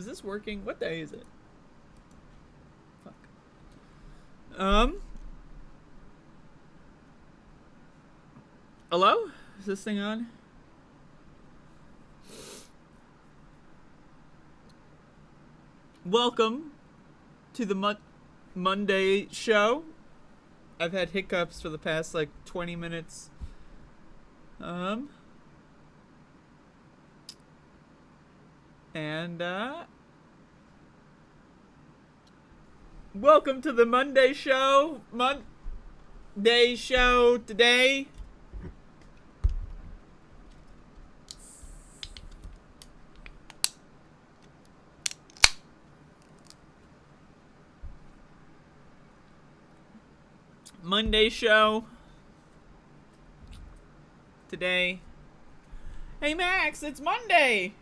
Is this working? What day is it? Fuck. Hello? Is this thing on? Welcome to the Monday show. I've had hiccups for the past like 20 minutes. Welcome to the Monday show. Monday show today. Monday show today. Hey Max, it's Monday.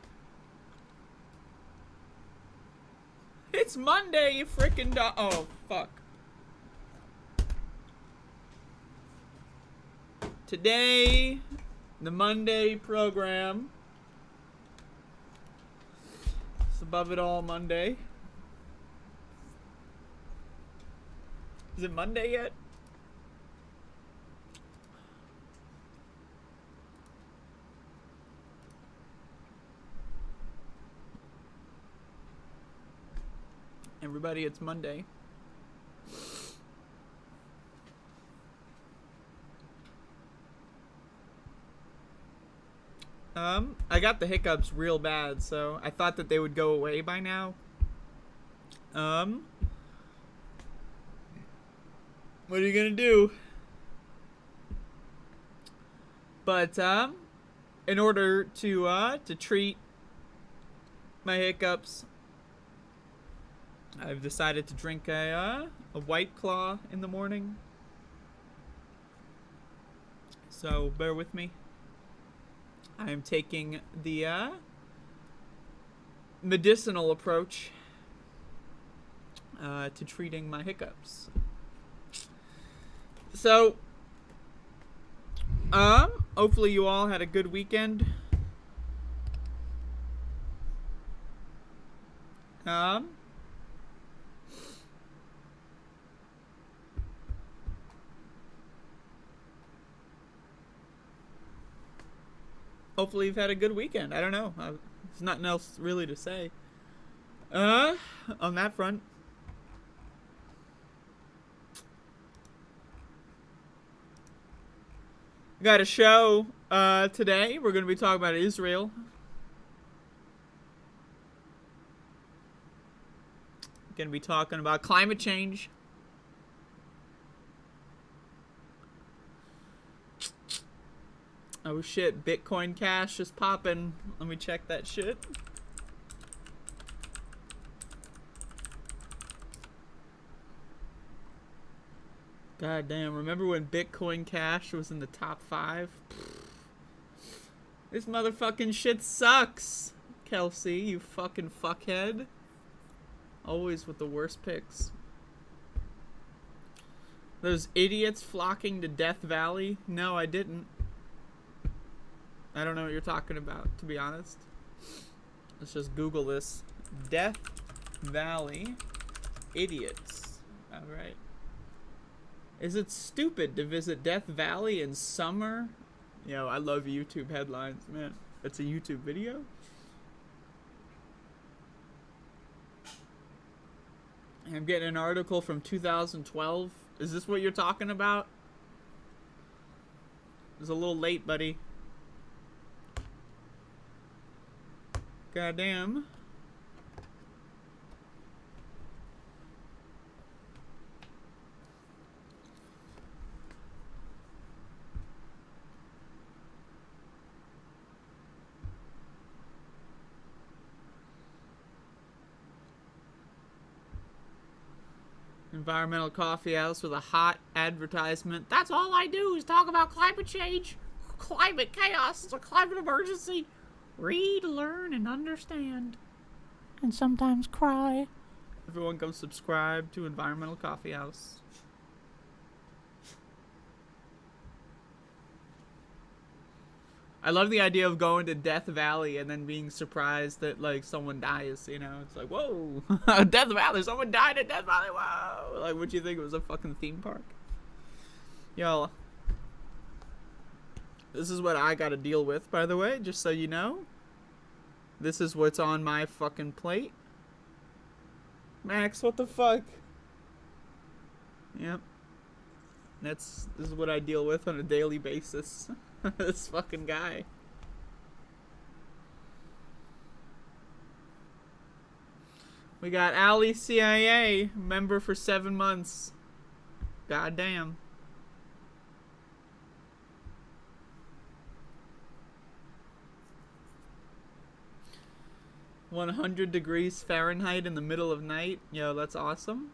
It's Monday, you freaking oh, fuck. Today, the Monday program. It's Above It All Monday. Is it Monday yet? Everybody, it's Monday. I got the hiccups real bad, so I thought that they would go away by now. What are you gonna do? But, in order to treat my hiccups, I've decided to drink a White Claw in the morning. So bear with me. I am taking the medicinal approach to treating my hiccups. So, hopefully you all had a good weekend. Hopefully you've had a good weekend. I don't know. There's nothing else really to say. On that front. Got a show today. We're going to be talking about Israel. Going to be talking about climate change. Oh shit, Bitcoin Cash is popping. Let me check that shit. God damn, remember when Bitcoin Cash was in the top 5? This motherfucking shit sucks. Kelsey, you fucking fuckhead. Always with the worst picks. Those idiots flocking to Death Valley? No, I didn't. I don't know what you're talking about, to be honest. Let's just Google this. Death Valley idiots. Alright. Is it stupid to visit Death Valley in summer? Yo, I love YouTube headlines, man. That's a YouTube video? I'm getting an article from 2012. Is this what you're talking about? It's a little late, buddy. Goddamn. Environmental coffee house with a hot advertisement. That's all I do is talk about climate change, climate chaos, it's a climate emergency. Read, learn, and understand. And sometimes cry. Everyone go subscribe to Environmental Coffee House. I love the idea of going to Death Valley and then being surprised that, like, someone dies, you know? It's like, whoa, Death Valley, someone died at Death Valley, whoa! Like, would you think it was a fucking theme park? Yo, this is what I gotta deal with, by the way, just so you know. This is what's on my fucking plate. Max, what the fuck? Yep. This is what I deal with on a daily basis. This fucking guy. We got Ali CIA, member for 7 months. God damn. $100 degrees Fahrenheit in the middle of night. Yo, that's awesome.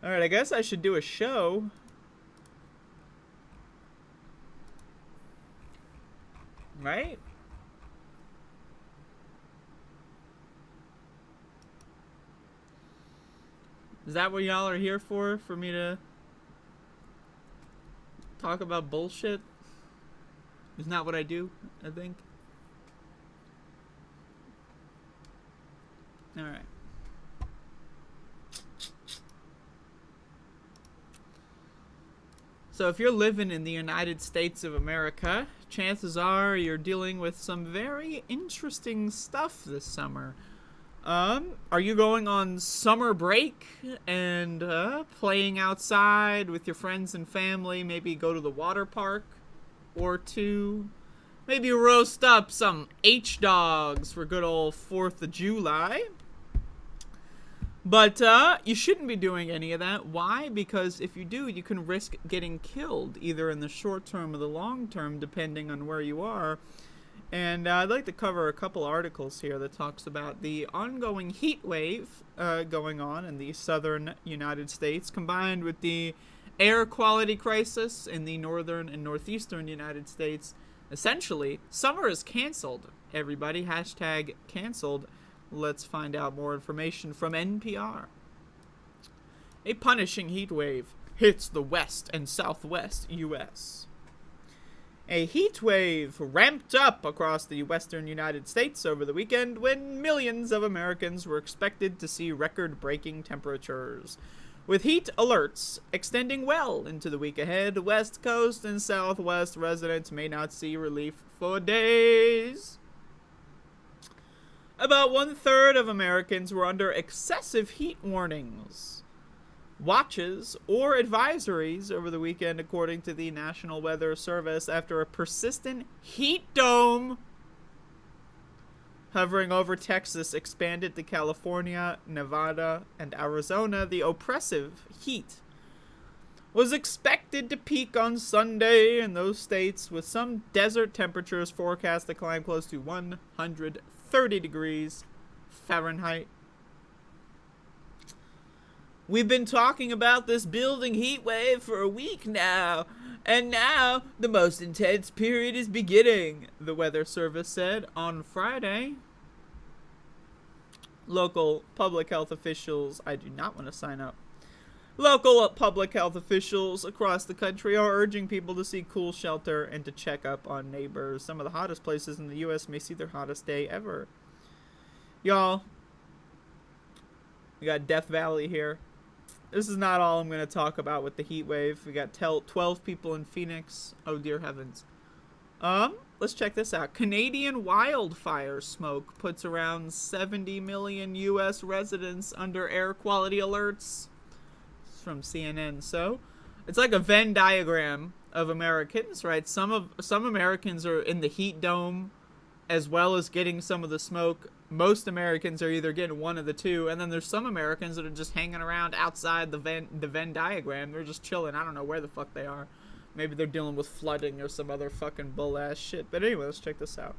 Alright, I guess I should do a show. Right? Is that what y'all are here for? For me to talk about bullshit? Isn't that what I do, I think? Alright. So if you're living in the United States of America, chances are you're dealing with some very interesting stuff this summer. Are you going on summer break and playing outside with your friends and family? Maybe go to the water park or two. Maybe roast up some H-dogs for good old 4th of July. But you shouldn't be doing any of that. Why? Because if you do, you can risk getting killed, either in the short term or the long term, depending on where you are. And I'd like to cover a couple articles here that talks about the ongoing heat wave going on in the southern United States, combined with the air quality crisis in the northern and northeastern United States. Essentially, summer is canceled. Everybody, hashtag canceled. Let's find out more information from NPR. A punishing heat wave hits the west and southwest U.S. A heat wave ramped up across the western United States over the weekend when millions of Americans were expected to see record-breaking temperatures. With heat alerts extending well into the week ahead, West Coast and Southwest residents may not see relief for days. About 1/3 of Americans were under excessive heat warnings, watches, or advisories over the weekend, according to the National Weather Service, after a persistent heat dome hovering over Texas expanded to California, Nevada, and Arizona. The oppressive heat was expected to peak on Sunday in those states, with some desert temperatures forecast to climb close to 130 degrees Fahrenheit. We've been talking about this building heat wave for a week now, and now the most intense period is beginning, the Weather Service said on Friday. Local public health officials, I do not want to sign up. Local public health officials across the country are urging people to seek cool shelter and to check up on neighbors. Some of the hottest places in the U.S. may see their hottest day ever. Y'all, we got Death Valley here. This is not all I'm going to talk about with the heat wave. We got 12 people in Phoenix. Oh, dear heavens. Let's check this out. Canadian wildfire smoke puts around 70 million U.S. residents under air quality alerts. This is from CNN. So, it's like a Venn diagram of Americans, right? Some Americans are in the heat dome as well as getting some of the smoke. Most Americans are either getting one of the two, and then there's some Americans that are just hanging around outside the Venn diagram. They're just chilling. I don't know where the fuck they are. Maybe they're dealing with flooding or some other fucking bull-ass shit. But anyway, let's check this out.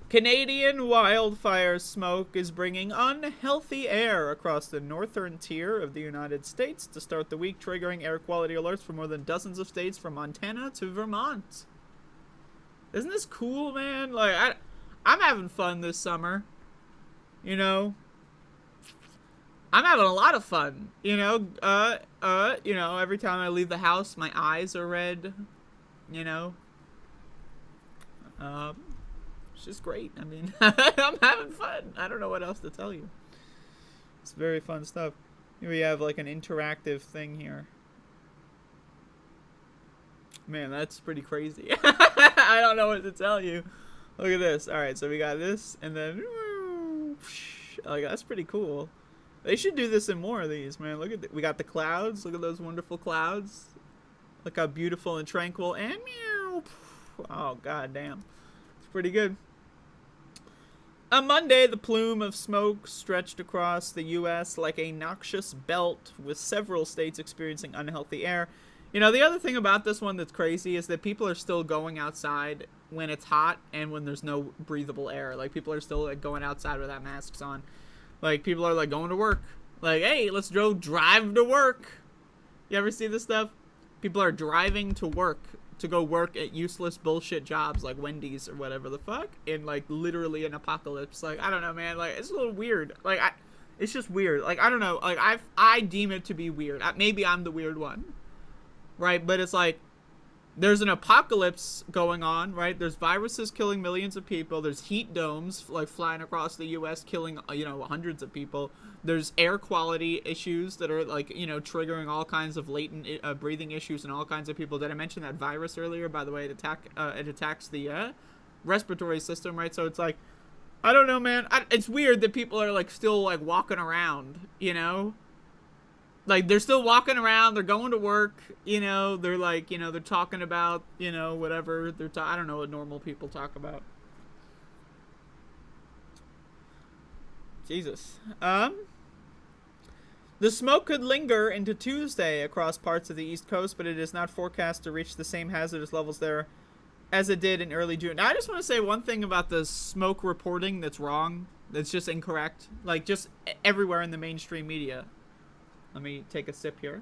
Canadian wildfire smoke is bringing unhealthy air across the northern tier of the United States to start the week, triggering air quality alerts for more than dozens of states from Montana to Vermont. Isn't this cool, man? Like, I'm having fun this summer. You know? I'm having a lot of fun. You know? You know, every time I leave the house, my eyes are red. You know. It's just great. I mean, I'm having fun. I don't know what else to tell you. It's very fun stuff. Here we have like an interactive thing here. Man, that's pretty crazy. I don't know what to tell you. Look at this. All right, so we got this, and then like that's pretty cool. They should do this in more of these, man. Look at we got the clouds. Look at those wonderful clouds. Look how beautiful and tranquil. And meow. Oh god damn, it's pretty good. On Monday, the plume of smoke stretched across the U.S. like a noxious belt, with several states experiencing unhealthy air. You know, the other thing about this one that's crazy is that people are still going outside when it's hot and when there's no breathable air. Like, people are still, like, going outside without masks on. Like, people are, like, going to work. Like, hey, let's go drive to work. You ever see this stuff? People are driving to work to go work at useless bullshit jobs like Wendy's or whatever the fuck in, like, literally an apocalypse. Like, I don't know, man. Like, it's a little weird. Like, it's just weird. Like, I don't know. Like, I deem it to be weird. Maybe I'm the weird one. Right, but it's like, there's an apocalypse going on, right? There's viruses killing millions of people. There's heat domes, like, flying across the U.S., killing, you know, hundreds of people. There's air quality issues that are, like, you know, triggering all kinds of latent breathing issues and all kinds of people. Did I mention that virus earlier? By the way, it attacks the respiratory system, right? So it's like, I don't know, man. It's weird that people are, like, still, like, walking around, you know? Like, they're still walking around, they're going to work, you know, they're like, you know, they're talking about, you know, whatever, I don't know what normal people talk about. Jesus. The smoke could linger into Tuesday across parts of the East Coast, but it is not forecast to reach the same hazardous levels there as it did in early June. Now, I just want to say one thing about the smoke reporting that's wrong, that's just incorrect, like, just everywhere in the mainstream media. Let me take a sip here.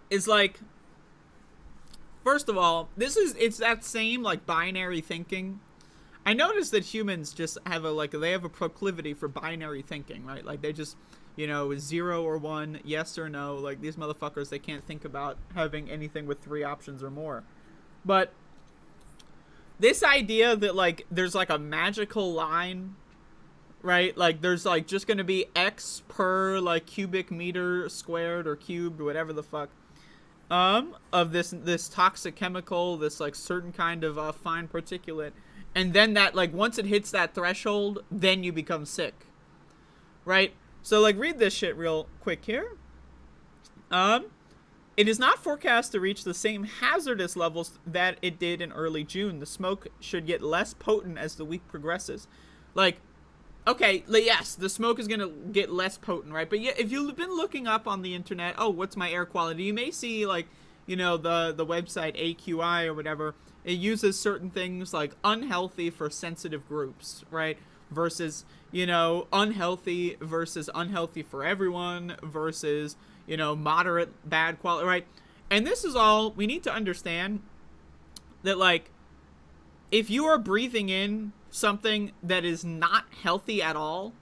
It's like, first of all, it's that same, like, binary thinking. I noticed that humans just have they have a proclivity for binary thinking, right? Like, they just, you know, 0 or 1, yes or no. Like, these motherfuckers, they can't think about having anything with 3 options or more. But this idea that, like, there's, like, a magical line, right? Like, there's, like, just going to be X per, like, cubic meter squared or cubed, or whatever the fuck, of this toxic chemical, this, like, certain kind of fine particulate. And then that, like, once it hits that threshold, then you become sick. Right? So, like, read this shit real quick here. It is not forecast to reach the same hazardous levels that it did in early June. The smoke should get less potent as the week progresses. Like, okay, yes, the smoke is going to get less potent, right? But yeah, if you've been looking up on the internet, oh, what's my air quality? You may see, like, you know, the website AQI or whatever. It uses certain things like unhealthy for sensitive groups, right? Versus, you know, unhealthy versus unhealthy for everyone versus, you know, moderate bad quality, right? And this is all, we need to understand that, like, if you are breathing in something that is not healthy at all,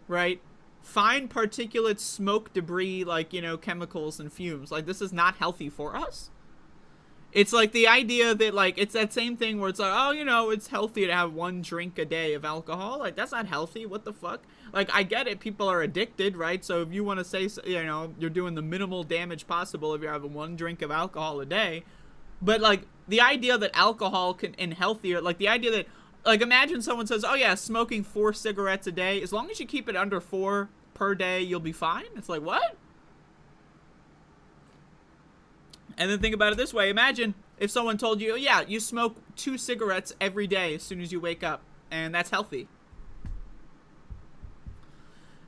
right? Fine particulate smoke debris, like, you know, chemicals and fumes. Like, this is not healthy for us. It's like the idea that, like, it's that same thing where it's like, oh, you know, it's healthy to have 1 drink a day of alcohol. Like, that's not healthy. What the fuck? Like, I get it. People are addicted, right? So if you want to say, you know, you're doing the minimal damage possible if you're having 1 drink of alcohol a day. But, like, the idea that alcohol can, and healthier, like, the idea that, like, imagine someone says, oh, yeah, smoking 4 cigarettes a day. As long as you keep it under 4 per day, you'll be fine. It's like, what? And then think about it this way. Imagine if someone told you, oh, yeah, you smoke 2 cigarettes every day as soon as you wake up, and that's healthy.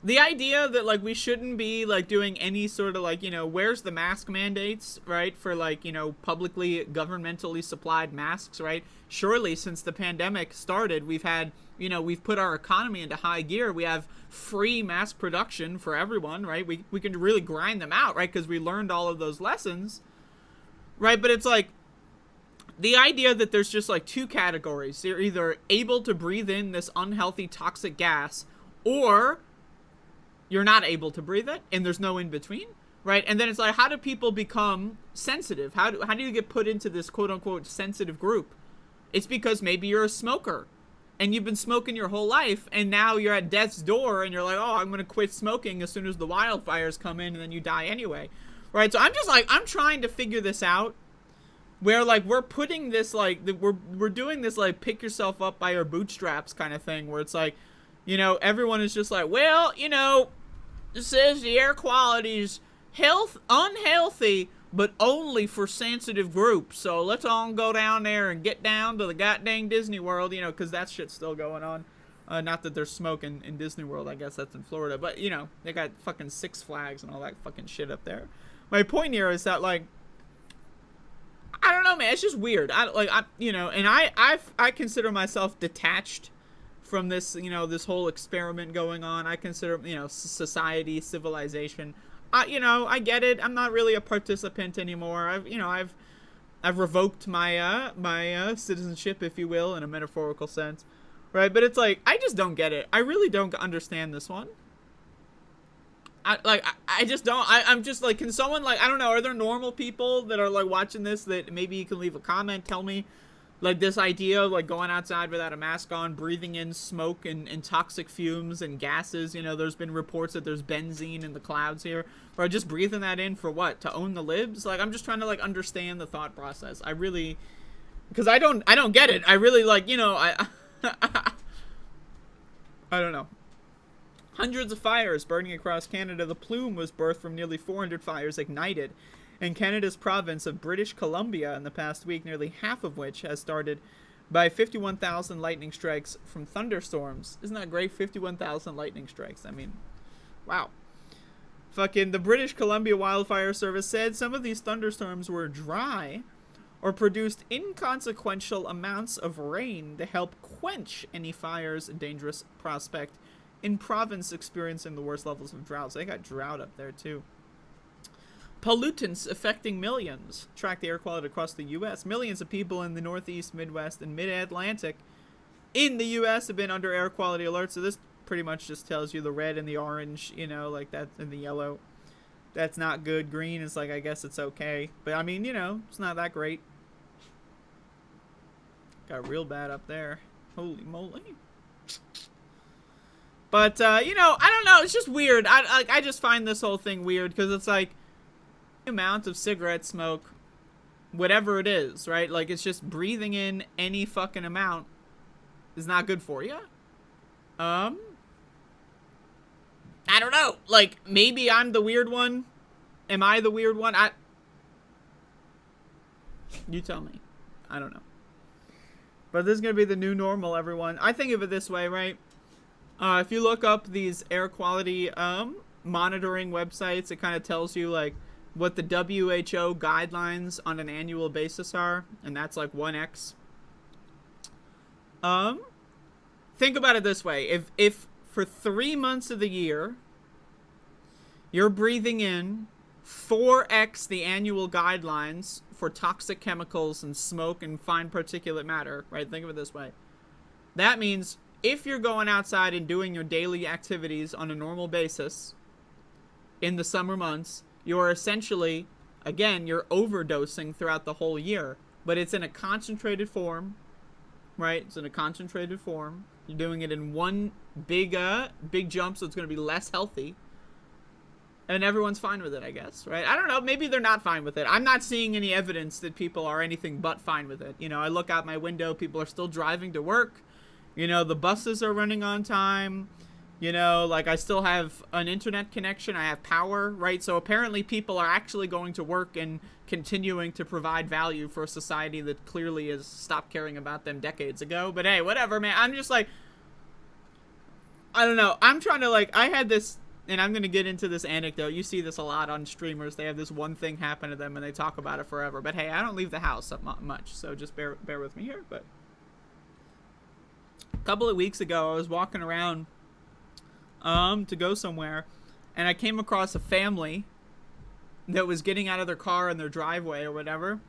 The idea that, like, we shouldn't be, like, doing any sort of, like, you know, where's the mask mandates, right, for, like, you know, publicly, governmentally supplied masks, right? Surely, since the pandemic started, we've had, you know, we've put our economy into high gear. We have free mask production for everyone, right? We can really grind them out, right, because we learned all of those lessons. Right, but it's like, the idea that there's just, like, 2 categories. You're either able to breathe in this unhealthy toxic gas, or you're not able to breathe it, and there's no in between, right? And then it's like, how do people become sensitive? How do you get put into this quote unquote sensitive group? It's because maybe you're a smoker and you've been smoking your whole life, and now you're at death's door and you're like, oh, I'm going to quit smoking as soon as the wildfires come in, and then you die anyway, right? So I'm just like, I'm trying to figure this out, where like we're putting this like, we're doing this like pick yourself up by your bootstraps kind of thing, where it's like, you know, everyone is just like, well, you know, it says the air quality's unhealthy, but only for sensitive groups. So let's all go down there and get down to the goddamn Disney World, you know, because that shit's still going on. Not that there's smoke in Disney World. I guess that's in Florida. But, you know, they got fucking Six Flags and all that fucking shit up there. My point here is that, like, I don't know, man. It's just weird. I consider myself detached from this, you know, this whole experiment going on. I consider, you know, society, civilization. I get it. I'm not really a participant anymore. I've revoked my citizenship, if you will, in a metaphorical sense, right? But it's like, I just don't get it. I really don't understand this one. I just don't. I'm just like, can someone, like, I don't know, are there normal people that are like watching this that maybe you can leave a comment, tell me, like, this idea of like going outside without a mask on, breathing in smoke and toxic fumes and gases. You know, there's been reports that there's benzene in the clouds here. Or just breathing that in for what? To own the libs? Like, I'm just trying to like understand the thought process. I really, because I don't get it. I really, like, you know, I don't know. Hundreds of fires burning across Canada. The plume was birthed from nearly 400 fires ignited in Canada's province of British Columbia in the past week, nearly half of which has started by 51,000 lightning strikes from thunderstorms. Isn't that great? 51,000 lightning strikes. I mean, wow. Fucking the British Columbia Wildfire Service said some of these thunderstorms were dry or produced inconsequential amounts of rain to help quench any fires, a dangerous prospect in province experiencing the worst levels of drought. So they got drought up there too. Pollutants affecting millions. Track the air quality across the U.S. Millions of people in the Northeast, Midwest, and Mid-Atlantic in the U.S. have been under air quality alerts. So this pretty much just tells you the red and the orange, you know, like that, and the yellow. That's not good. Green is like, I guess it's okay. But, I mean, you know, it's not that great. Got real bad up there. Holy moly. But, you know, I don't know. It's just weird. I just find this whole thing weird because it's like, amount of cigarette smoke, whatever it is, right? Like, it's just breathing in any fucking amount is not good for you. I don't know. Like, maybe I'm the weird one. Am I the weird one? You tell me. I don't know. But this is going to be the new normal, everyone. I think of it this way, right? If you look up these air quality monitoring websites, it kind of tells you, like, what the WHO guidelines on an annual basis are, and that's like 1x. Think about it this way. If for 3 months of the year, you're breathing in 4x the annual guidelines for toxic chemicals and smoke and fine particulate matter, right? Think of it this way. That means if you're going outside and doing your daily activities on a normal basis in the summer months, you're essentially, again, you're overdosing throughout the whole year. But it's in a concentrated form, right? It's in a concentrated form. You're doing it in one big jump, so it's going to be less healthy. And everyone's fine with it, I guess, right? I don't know. Maybe they're not fine with it. I'm not seeing any evidence that people are anything but fine with it. You know, I look out my window. People are still driving to work. You know, the buses are running on time. You know, like, I still have an internet connection. I have power, right? So apparently people are actually going to work and continuing to provide value for a society that clearly has stopped caring about them decades ago. But hey, whatever, man. I'm just like, I don't know. I'm trying to, like, I had this, and I'm going to get into this anecdote. You see this a lot on streamers. They have this one thing happen to them and they talk about it forever. But hey, I don't leave the house much, so just bear with me here. But a couple of weeks ago, I was walking around to go somewhere, and I came across a family that was getting out of their car in their driveway or whatever,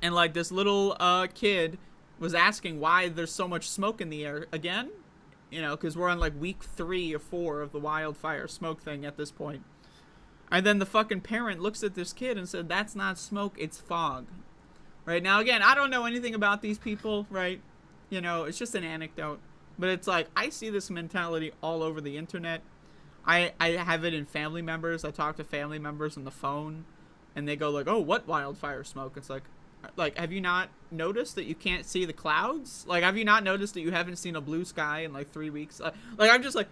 and this little kid was asking why there's so much smoke in the air again, you know, because we're on like week 3 or 4 of the wildfire smoke thing at this point. And then the fucking parent looks at this kid and said, that's not smoke, it's fog. Right? Now, again, I don't know anything about these people, right? You know, it's just an anecdote. But it's like, I see this mentality all over the internet. I have it in family members. I talk to family members on the phone, and they go like, oh, what wildfire smoke? It's like, have you not noticed that you can't see the clouds? Like, have you not noticed that you haven't seen a blue sky in like 3 weeks? Like, I'm just like,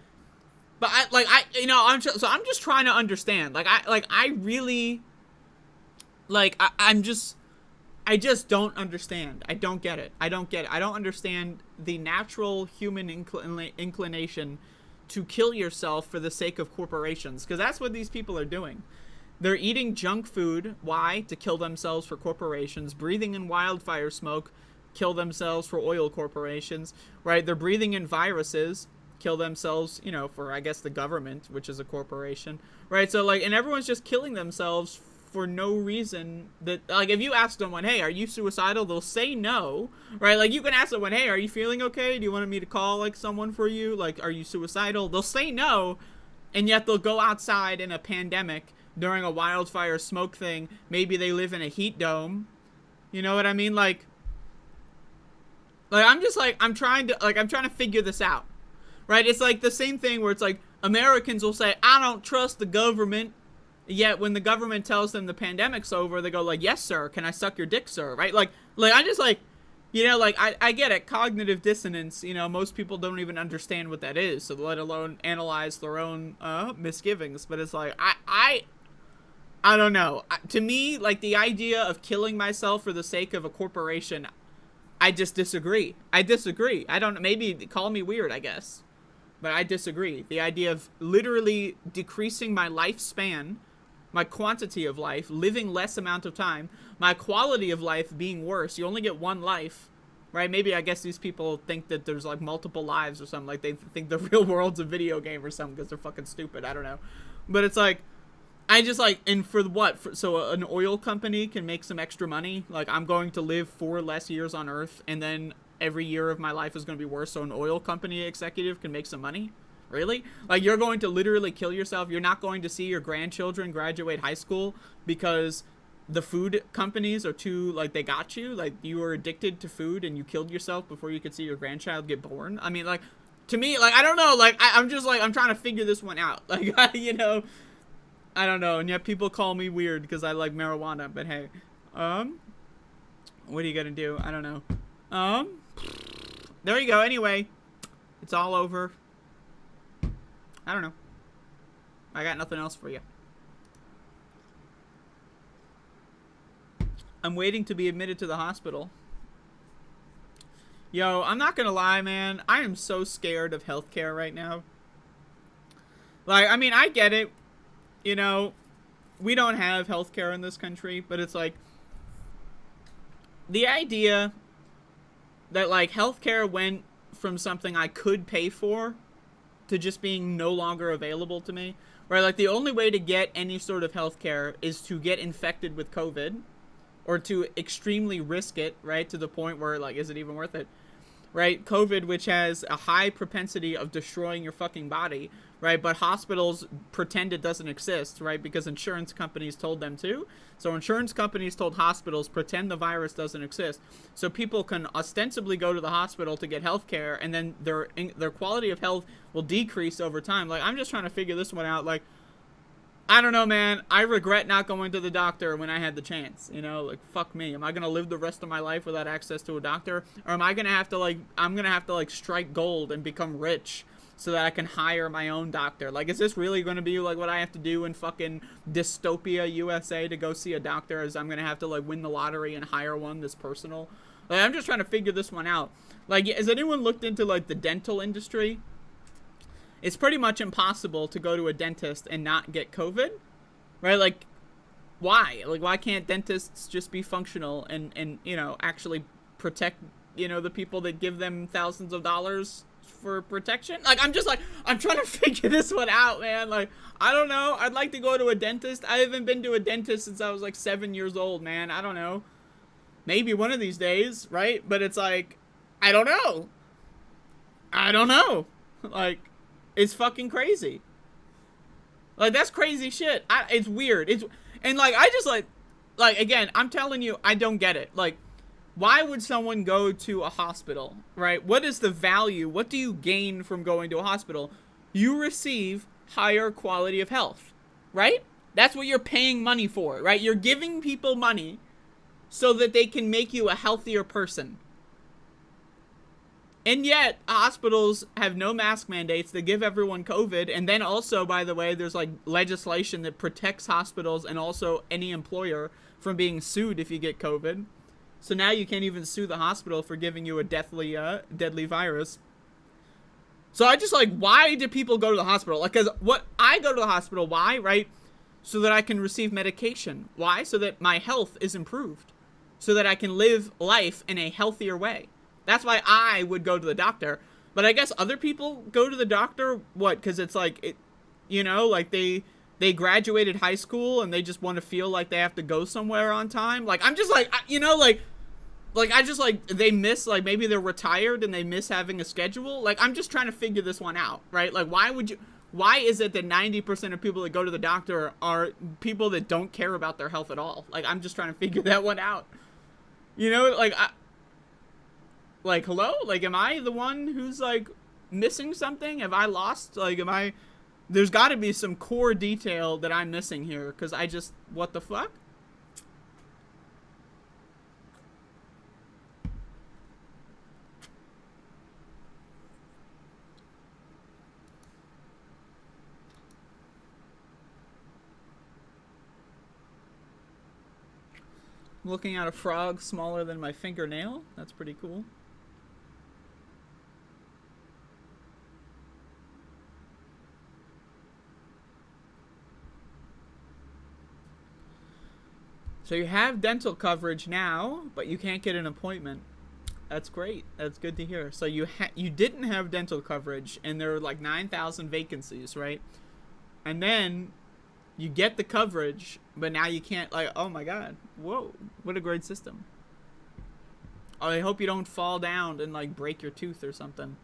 but I'm just trying to understand. I just don't understand. I don't get it. I don't understand the natural human inclination to kill yourself for the sake of corporations, because that's what these people are doing. They're eating junk food. Why? To kill themselves for corporations. Breathing in wildfire smoke, kill themselves for oil corporations, right? They're breathing in viruses, kill themselves, you know, for, I guess, the government, which is a corporation, right? So, like, and everyone's just killing themselves for no reason. That, like, if you ask someone, hey, are you suicidal? They'll say no, right? Like, you can ask someone, hey, are you feeling okay? Do you want me to call, like, someone for you? Like, are you suicidal? They'll say no, and yet they'll go outside in a pandemic during a wildfire smoke thing. Maybe they live in a heat dome. You know what I mean? Like I'm just like, I'm trying to figure this out, right? It's like the same thing where it's like Americans will say, I don't trust the government. Yet when the government tells them the pandemic's over, they go like, yes, sir. Can I suck your dick, sir? Right? Like I just like, you know, like I get it. Cognitive dissonance, you know, most people don't even understand what that is. So let alone analyze their own misgivings. But it's like, I don't know. To me, like, the idea of killing myself for the sake of a corporation, I just disagree. I don't, maybe call me weird, I guess. But I disagree. The idea of literally decreasing my lifespan, my quantity of life, living less amount of time, my quality of life being worse. You only get one life, right? Maybe, I guess these people think that there's, like, multiple lives or something. Like, they think the real world's a video game or something because they're fucking stupid. I don't know. But it's like, I just like, and for what? So an oil company can make some extra money. Like, I'm going to live 4 less years on Earth, and then every year of my life is going to be worse. So an oil company executive can make some money. Really? Like, you're going to literally kill yourself. You're not going to see your grandchildren graduate high school because the food companies are too, like, they got you. Like, you were addicted to food and you killed yourself before you could see your grandchild get born. I mean, like, to me, like, I don't know. Like, I'm just like, I'm trying to figure this one out. Like, you know, I don't know, and yet people call me weird because I like marijuana, but hey, what are you gonna do? I don't know. There you go. Anyway, it's all over. I don't know. I got nothing else for you. I'm waiting to be admitted to the hospital. Yo, I'm not gonna lie, man. I am so scared of healthcare right now. Like, I mean, I get it. You know, we don't have healthcare in this country, but it's like the idea that, like, healthcare went from something I could pay for to just being no longer available to me, right? Like, the only way to get any sort of healthcare is to get infected with COVID or to extremely risk it, right? To the point where, like, is it even worth it? Right? COVID, which has a high propensity of destroying your fucking body, right? But hospitals pretend it doesn't exist, right? Because insurance companies told them to. So insurance companies told hospitals, pretend the virus doesn't exist. So people can ostensibly go to the hospital to get health care, and then their quality of health will decrease over time. Like, I'm just trying to figure this one out. Like, I don't know, man. I regret not going to the doctor when I had the chance. You know, like, fuck me. Am I going to live the rest of my life without access to a doctor? Or am I going to have to, like, I'm going to have to, like, strike gold and become rich so that I can hire my own doctor? Like, is this really going to be, like, what I have to do in fucking dystopia USA to go see a doctor? Is I'm going to have to, like, win the lottery and hire one that's personal? Like, I'm just trying to figure this one out. Like, has anyone looked into, like, the dental industry? It's pretty much impossible to go to a dentist and not get COVID, right? Like, why? Like, why can't dentists just be functional and you know, actually protect, you know, the people that give them thousands of dollars for protection? Like, I'm trying to figure this one out, man. Like, I don't know. I'd like to go to a dentist. I haven't been to a dentist since I was, like, 7 years old, man. I don't know. Maybe one of these days, right? But it's like, I don't know. Like, it's fucking crazy. Like, that's crazy shit. It's weird. And like, I just like again, I'm telling you, I don't get it. Like, why would someone go to a hospital, right? What is the value? What do you gain from going to a hospital? You receive higher quality of health, right? That's what you're paying money for, right? You're giving people money so that they can make you a healthier person. And yet, hospitals have no mask mandates. They give everyone COVID. And then also, by the way, there's like legislation that protects hospitals and also any employer from being sued if you get COVID. So now you can't even sue the hospital for giving you a deadly virus. So I just like, why do people go to the hospital? Like, because what I go to the hospital, why, right? So that I can receive medication. Why? So that my health is improved. So that I can live life in a healthier way. That's why I would go to the doctor. But I guess other people go to the doctor, what? Because it's like, like they graduated high school and they just want to feel like they have to go somewhere on time. Like, I'm just like, I just like, they miss, like, maybe they're retired and they miss having a schedule. Like, I'm just trying to figure this one out, right? Like, why is it that 90% of people that go to the doctor are people that don't care about their health at all? Like, I'm just trying to figure that one out. Like, hello? Like, am I the one who's, like, missing something? Have I lost? Like, there's got to be some core detail that I'm missing here, because what the fuck? Looking at a frog smaller than my fingernail. That's pretty cool. So you have dental coverage now, but you can't get an appointment. That's great. That's good to hear. So you didn't have dental coverage, and there were like 9,000 vacancies, right? And then you get the coverage, but now you can't, like, oh my god. Whoa. What a great system. Oh, I hope you don't fall down and, like, break your tooth or something.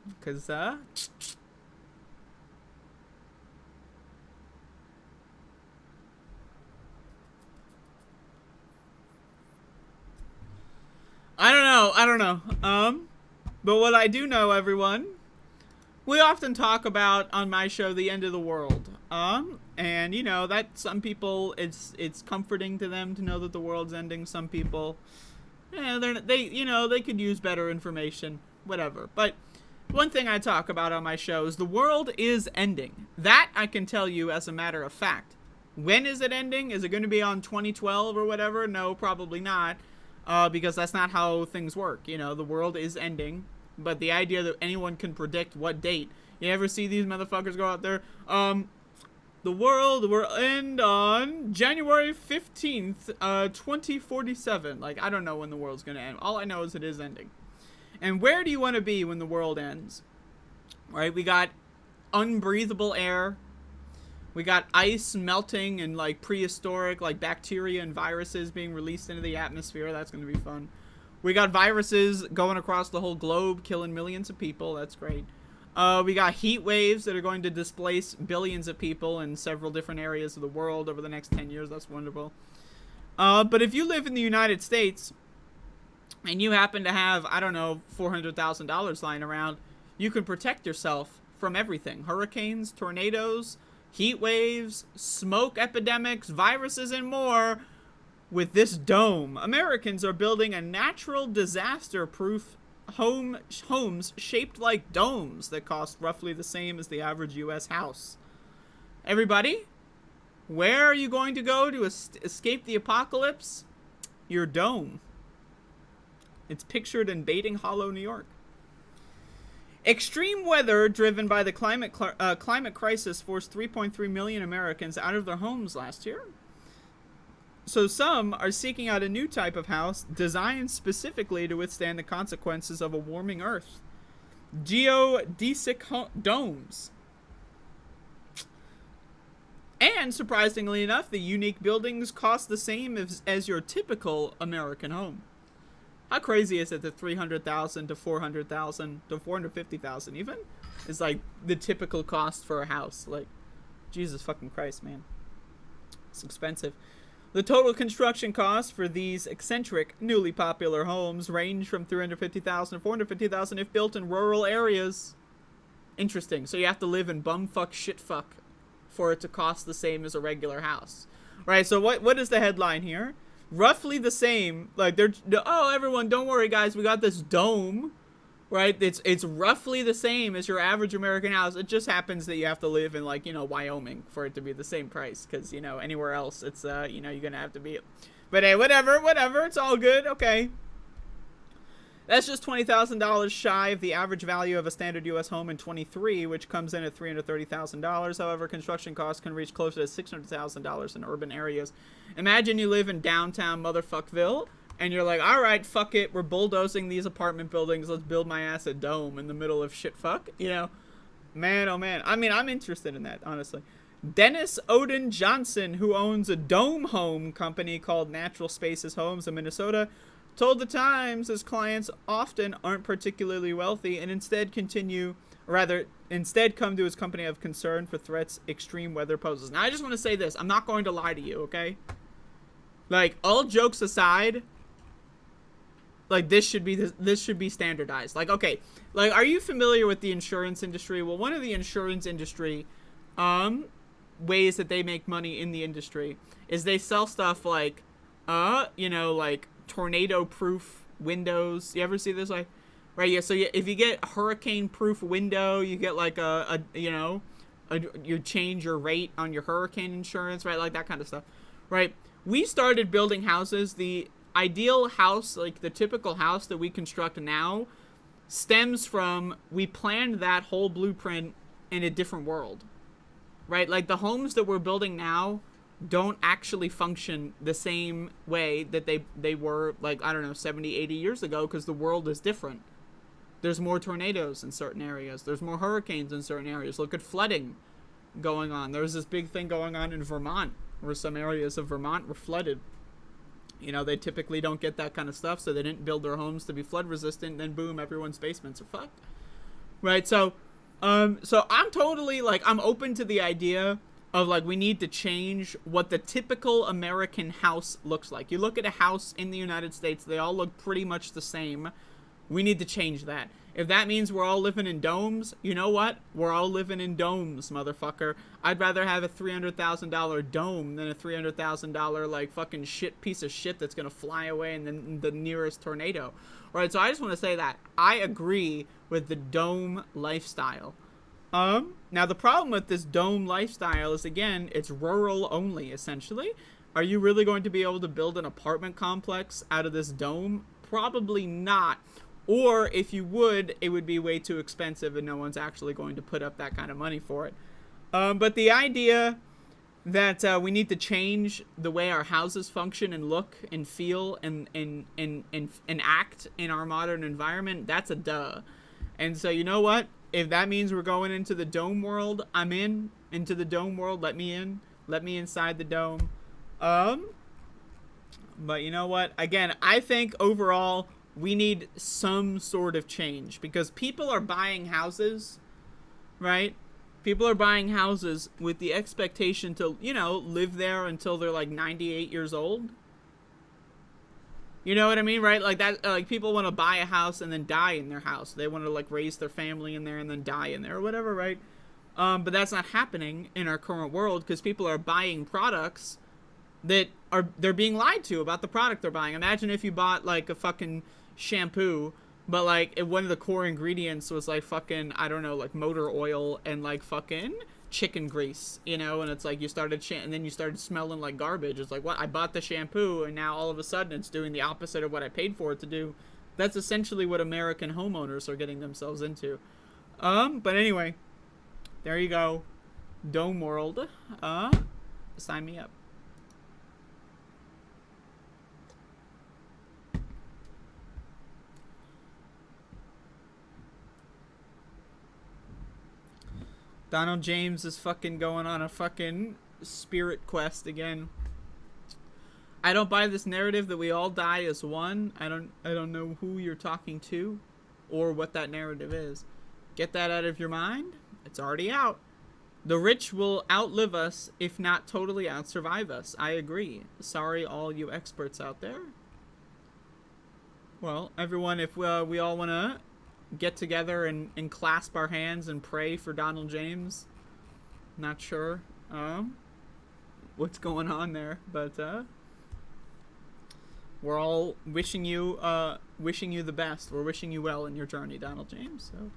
Because, I don't know. But what I do know, everyone, we often talk about on my show the end of the world. And that some people it's comforting to them to know that the world's ending. Some people, they could use better information, whatever. But one thing I talk about on my show is the world is ending. That I can tell you as a matter of fact. When is it ending? Is it going to be on 2012 or whatever? No, probably not. Because that's not how things work. The world is ending. But the idea that anyone can predict what date. You ever see these motherfuckers go out there? The world will end on January 15th, 2047. Like, I don't know when the world's going to end. All I know is it is ending. And where do you want to be when the world ends? Right? We got unbreathable air. We got ice melting and, like, prehistoric, like, bacteria and viruses being released into the atmosphere. That's going to be fun. We got viruses going across the whole globe, killing millions of people. That's great. We got heat waves that are going to displace billions of people in several different areas of the world over the next 10 years. That's wonderful. But if you live in the United States and you happen to have, I don't know, $400,000 lying around, you can protect yourself from everything. Hurricanes, tornadoes, heat waves, smoke epidemics, viruses, and more with this dome. Americans are building a natural disaster-proof homes shaped like domes that cost roughly the same as the average U.S. house. Everybody, where are you going to go to escape the apocalypse? Your dome. It's pictured in Bating Hollow, New York. Extreme weather driven by the climate crisis forced 3.3 million Americans out of their homes last year. So some are seeking out a new type of house designed specifically to withstand the consequences of a warming Earth. Geodesic domes. And surprisingly enough, the unique buildings cost the same as your typical American home. How crazy is it that 300,000 to 400,000 to 450,000 even is like the typical cost for a house? Like, Jesus fucking Christ, man. It's expensive. The total construction costs for these eccentric, newly popular homes range from 350,000 to 450,000 if built in rural areas. Interesting. So you have to live in bumfuck shitfuck for it to cost the same as a regular house. Right, so what is the headline here? Roughly the same. Like, oh, everyone, don't worry, guys. We got this dome. Right? It's roughly the same as your average American house. It just happens that you have to live in, like, you know, Wyoming for it to be the same price. Because, you know, anywhere else, it's, you know, you're going to have to be... But, hey, whatever. It's all good. Okay. That's just $20,000 shy of the average value of a standard U.S. home in 23, which comes in at $330,000. However, construction costs can reach closer to $600,000 in urban areas. Imagine you live in downtown motherfuckville, and you're like, all right, fuck it, we're bulldozing these apartment buildings. Let's build my ass a dome in the middle of shit fuck. You know, man, oh man. I mean, I'm interested in that, honestly. Dennis Odin Johnson, who owns a dome home company called Natural Spaces Homes in Minnesota, told the Times his clients often aren't particularly wealthy and instead come to his company of concern for threats extreme weather poses. Now, I just want to say this. I'm not going to lie to you, okay? Like, all jokes aside, like, this should be standardized. Like, okay, like, are you familiar with the insurance industry? Well, one of the insurance industry ways that they make money in the industry is they sell stuff like, you know, like tornado-proof windows. You ever see this? Like, right? Yeah. So if you get hurricane-proof window, you get like you change your rate on your hurricane insurance, right? Like that kind of stuff, right? We started building houses. The ideal house, like the typical house that we construct now, stems from we planned that whole blueprint in a different world, right? Like the homes that we're building now don't actually function the same way that they were, like, I don't know, 70, 80 years ago, because the world is different. There's more tornadoes in certain areas. There's more hurricanes in certain areas. Look at flooding going on. There was this big thing going on in Vermont, where some areas of Vermont were flooded. You know, they typically don't get that kind of stuff, so they didn't build their homes to be flood resistant, then boom, everyone's basements are fucked. Right, so I'm totally, like, I'm open to the idea of, like, we need to change what the typical American house looks like. You look at a house in the United States, they all look pretty much the same. We need to change that. If that means we're all living in domes, you know what? We're all living in domes, motherfucker. I'd rather have a $300,000 dome than a $300,000, like, fucking piece of shit that's gonna fly away in the nearest tornado. Right, so I just want to say that. I agree with the dome lifestyle. Now the problem with this dome lifestyle is, again, it's rural only, essentially. Are you really going to be able to build an apartment complex out of this dome? Probably not. Or if you would, it would be way too expensive and no one's actually going to put up that kind of money for it. But the idea that we need to change the way our houses function and look and feel and act in our modern environment, that's a duh. And so, you know what? If that means we're going into the dome world, I'm into the dome world. Let me in. Let me inside the dome. But you know what? Again, I think overall we need some sort of change because people are buying houses, right? People are buying houses with the expectation to, you know, live there until they're like 98 years old. You know what I mean, right? Like that, like people want to buy a house and then die in their house. They want to like raise their family in there and then die in there or whatever, right? But that's not happening in our current world because people are buying products that they're being lied to about the product they're buying. Imagine if you bought like a fucking shampoo, but like one of the core ingredients was like fucking, I don't know, like motor oil and like fucking chicken grease, you know, and it's like you started and then you started smelling like garbage. It's like, what? I bought the shampoo and now all of a sudden it's doing the opposite of what I paid for it to do. That's essentially what American homeowners are getting themselves into. But anyway, there you go. Dome world. Sign me up. Donald James is fucking going on a fucking spirit quest again. I don't buy this narrative that we all die as one. I don't know who you're talking to or what that narrative is. Get that out of your mind. It's already out. The rich will outlive us, if not totally outsurvive us. I agree. Sorry, all you experts out there. Well, everyone, if we all want to get together and clasp our hands and pray for Donald James. Not sure what's going on there, but we're all wishing you the best. We're wishing you well in your journey, Donald James. So.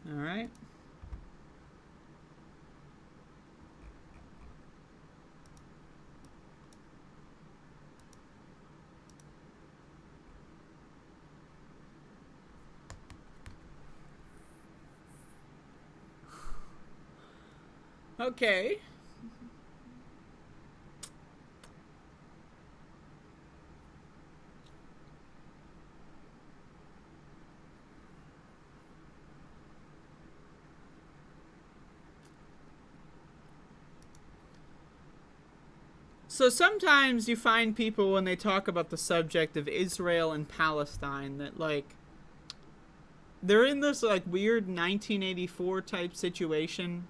All right. Okay. So sometimes you find people when they talk about the subject of Israel and Palestine that, like, they're in this, like, weird 1984 type situation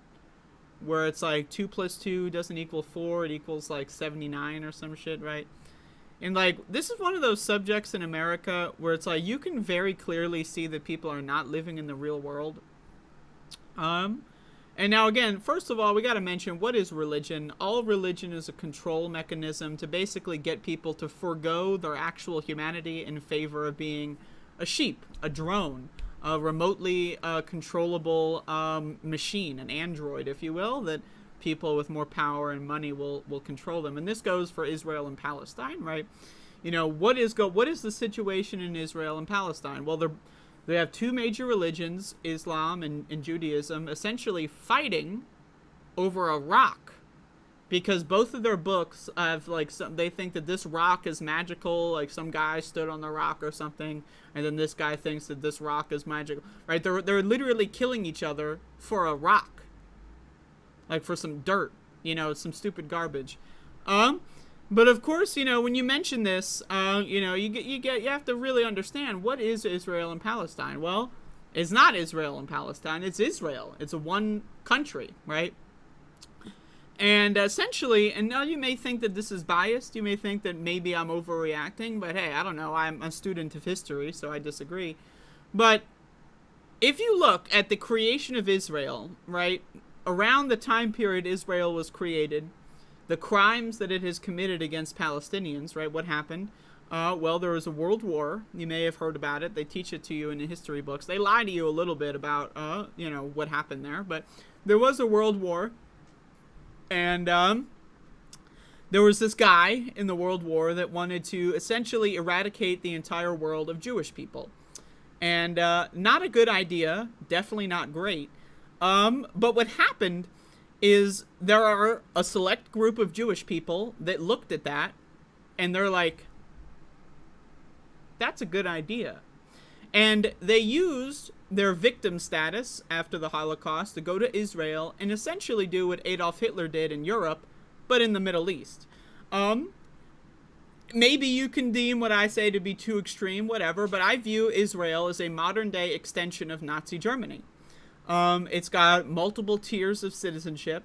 where it's like 2 + 2 doesn't equal 4, it equals like 79 or some shit, right? And like, this is one of those subjects in America where it's like you can very clearly see that people are not living in the real world. And now again, first of all, we got to mention, what is religion? All religion is a control mechanism to basically get people to forego their actual humanity in favor of being a sheep, a drone, a remotely controllable machine, an android, if you will, that people with more power and money will control them. And this goes for Israel and Palestine, right? You know, what is the situation in Israel and Palestine? Well, they have two major religions, Islam and Judaism, essentially fighting over a rock, because both of their books have, like, they think that this rock is magical, like some guy stood on the rock or something, and then this guy thinks that this rock is magical, right? They're literally killing each other for a rock, like for some dirt, you know, some stupid garbage. But of course, you know, when you mention this, you know, you have to really understand, what is Israel and Palestine? Well, it's not Israel and Palestine. It's Israel. It's a one country, right? And essentially, and now you may think that this is biased. You may think that maybe I'm overreacting, but hey, I don't know. I'm a student of history, so I disagree. But if you look at the creation of Israel, right, around the time period Israel was created, the crimes that it has committed against Palestinians, right? What happened? Well, there was a world war. You may have heard about it. They teach it to you in the history books. They lie to you a little bit about, you know, what happened there. But there was a world war. And there was this guy in the world war that wanted to essentially eradicate the entire world of Jewish people. And not a good idea. Definitely not great. But what happened is there are a select group of Jewish people that looked at that and they're like, that's a good idea. And they used their victim status after the Holocaust to go to Israel and essentially do what Adolf Hitler did in Europe, but in the Middle East. Maybe you can deem what I say to be too extreme, whatever, but I view Israel as a modern day extension of Nazi Germany. It's got multiple tiers of citizenship.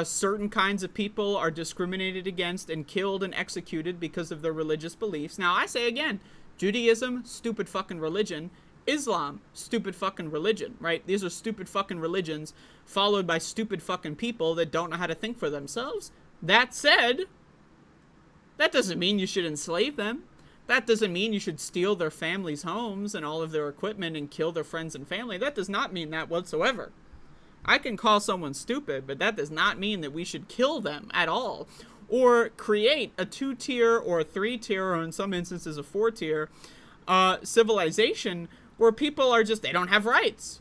Certain kinds of people are discriminated against and killed and executed because of their religious beliefs. Now, I say again, Judaism, stupid fucking religion. Islam, stupid fucking religion, right? These are stupid fucking religions followed by stupid fucking people that don't know how to think for themselves. That said, that doesn't mean you should enslave them. That doesn't mean you should steal their families' homes and all of their equipment and kill their friends and family. That does not mean that whatsoever. I can call someone stupid, but that does not mean that we should kill them at all. Or create a 2-tier or a 3-tier, or in some instances a 4-tier civilization where people are just, they don't have rights.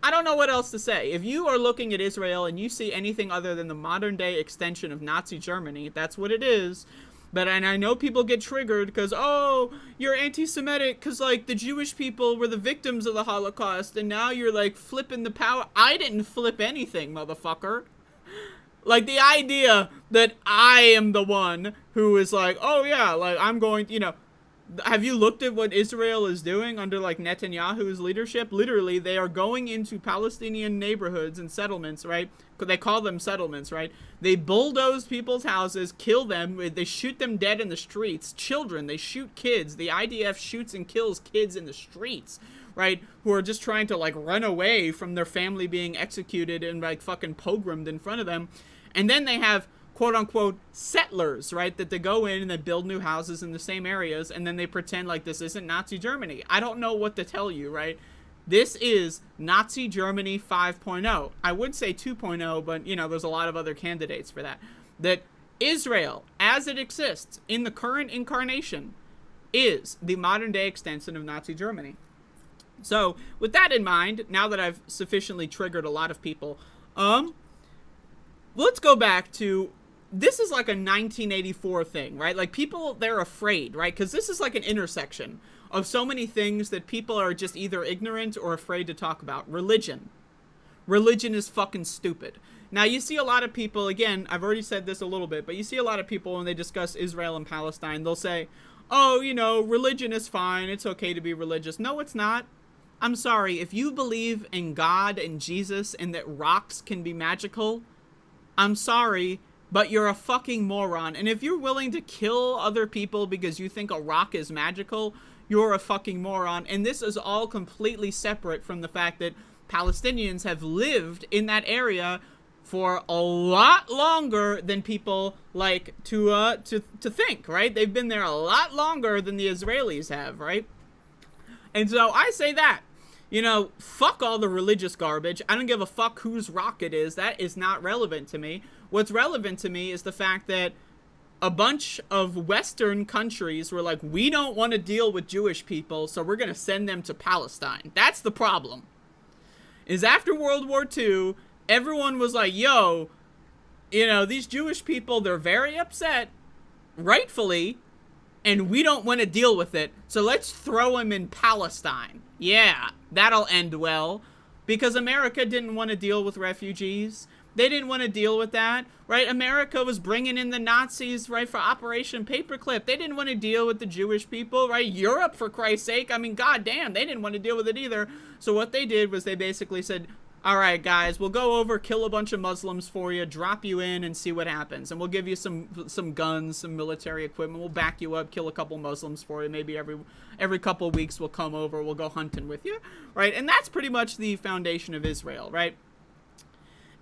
I don't know what else to say. If you are looking at Israel and you see anything other than the modern day extension of Nazi Germany, that's what it is. And I know people get triggered because, oh, you're anti-Semitic because, like, the Jewish people were the victims of the Holocaust, and now you're, like, flipping the power. I didn't flip anything, motherfucker. Like, the idea that I am the one who is like, oh, yeah, like, I'm going, you know, have you looked at what Israel is doing under, like, Netanyahu's leadership? Literally, they are going into Palestinian neighborhoods and settlements, right? They call them settlements, right? They bulldoze people's houses, kill them, they shoot them dead in the streets. Children, they shoot kids. The IDF shoots and kills kids in the streets, right? Who are just trying to, like, run away from their family being executed and, like, fucking pogromed in front of them. And then they have, quote-unquote, settlers, right? That they go in and they build new houses in the same areas, and then they pretend like this isn't Nazi Germany. I don't know what to tell you, right? This is Nazi Germany 5.0. I would say 2.0, but, you know, there's a lot of other candidates for that. That Israel, as it exists in the current incarnation, is the modern-day extension of Nazi Germany. So, with that in mind, now that I've sufficiently triggered a lot of people, let's go back to, this is like a 1984 thing, right? Like, people, they're afraid, right? Because this is like an intersection of so many things that people are just either ignorant or afraid to talk about. Religion. Religion is fucking stupid. Now, you see a lot of people, again, I've already said this a little bit, but you see a lot of people when they discuss Israel and Palestine, they'll say, oh, you know, religion is fine, it's okay to be religious. No, it's not. I'm sorry, if you believe in God and Jesus and that rocks can be magical, I'm sorry, but you're a fucking moron. And if you're willing to kill other people because you think a rock is magical, you're a fucking moron. And this is all completely separate from the fact that Palestinians have lived in that area for a lot longer than people like to think, right? They've been there a lot longer than the Israelis have, right? And so I say that, you know, fuck all the religious garbage. I don't give a fuck whose rock it is. That is not relevant to me. What's relevant to me is the fact that a bunch of Western countries were like, we don't want to deal with Jewish people, so we're going to send them to Palestine. That's the problem. Is after World War II, everyone was like, yo, you know, these Jewish people, they're very upset, rightfully, and we don't want to deal with it, so let's throw them in Palestine. Yeah, that'll end well, because America didn't want to deal with refugees. They didn't want to deal with that, right? America was bringing in the Nazis, right, for Operation Paperclip. They didn't want to deal with the Jewish people, right? Europe, for Christ's sake. I mean, goddamn, they didn't want to deal with it either. So what they did was they basically said, all right, guys, we'll go over, kill a bunch of Muslims for you, drop you in, and see what happens. And we'll give you some guns, some military equipment. We'll back you up, kill a couple Muslims for you. Maybe every couple of weeks we'll come over, we'll go hunting with you, right? And that's pretty much the foundation of Israel, right?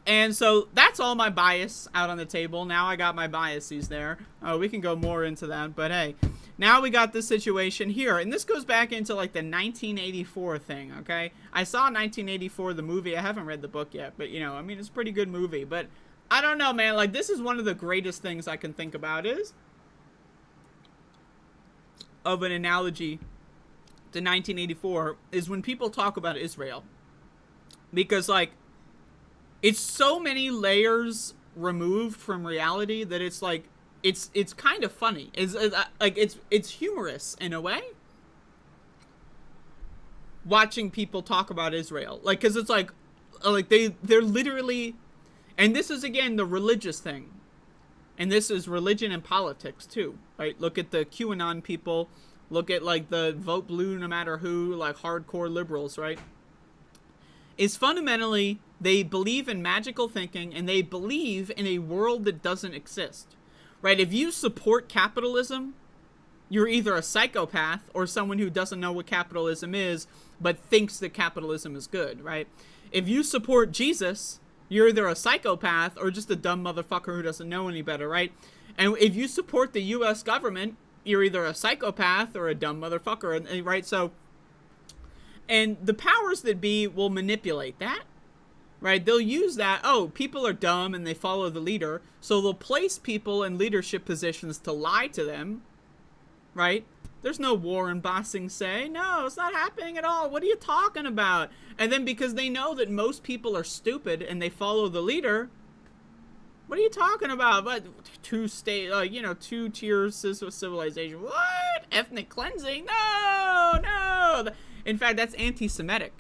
And so that's all my bias out on the table. Now I got my biases there. We can go more into that, but hey, now we got this situation here. And this goes back into like the 1984 thing, okay? I saw 1984, the movie. I haven't read the book yet, but you know, I mean, it's a pretty good movie. But I don't know, man. Like, this is one of the greatest things I can think about is of an analogy to 1984 is when people talk about Israel. Because, like, it's so many layers removed from reality that it's like, it's kind of funny. It's humorous in a way. Watching people talk about Israel, like, cause it's like they're literally, and this is again the religious thing, and this is religion and politics too, right? Look at the QAnon people, look at like the vote blue no matter who, like hardcore liberals, right? Is fundamentally, they believe in magical thinking, and they believe in a world that doesn't exist, right? If you support capitalism, you're either a psychopath or someone who doesn't know what capitalism is, but thinks that capitalism is good, right? If you support Jesus, you're either a psychopath or just a dumb motherfucker who doesn't know any better, right? And if you support the U.S. government, you're either a psychopath or a dumb motherfucker, right? So, and the powers that be will manipulate that, right? They'll use that, oh, people are dumb and they follow the leader, so they'll place people in leadership positions to lie to them, right? There's no war in Bossing Say. No, it's not happening at all. What are you talking about? And then because they know that most people are stupid and they follow the leader, What are you talking about? But two tiers of civilization. What? Ethnic cleansing? No. In fact, that's anti-Semitic.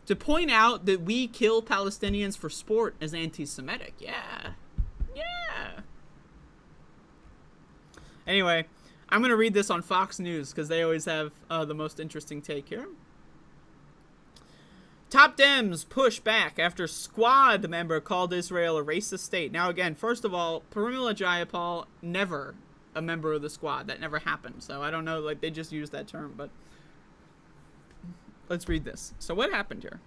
To point out that we kill Palestinians for sport is anti-Semitic. Yeah. Anyway, I'm going to read this on Fox News because they always have the most interesting take here. Top Dems push back after squad member called Israel a racist state. Now, again, first of all, Pramila Jayapal, never a member of the squad. That never happened. So I don't know, like, they just used that term, but let's read this. So what happened here?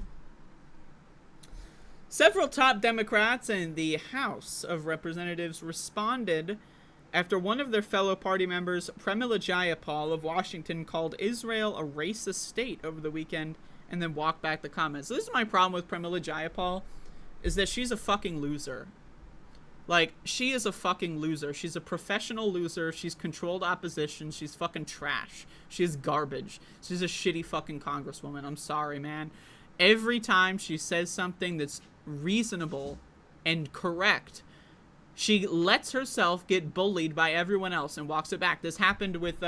Several top Democrats in the House of Representatives responded after one of their fellow party members, Pramila Jayapal of Washington, called Israel a racist state over the weekend and then walked back the comments. So this is my problem with Pramila Jayapal, is that she's a fucking loser. Like, she is a fucking loser. She's a professional loser. She's controlled opposition. She's fucking trash. She is garbage. She's a shitty fucking congresswoman. I'm sorry, man. Every time she says something that's reasonable and correct, she lets herself get bullied by everyone else and walks it back. This happened with,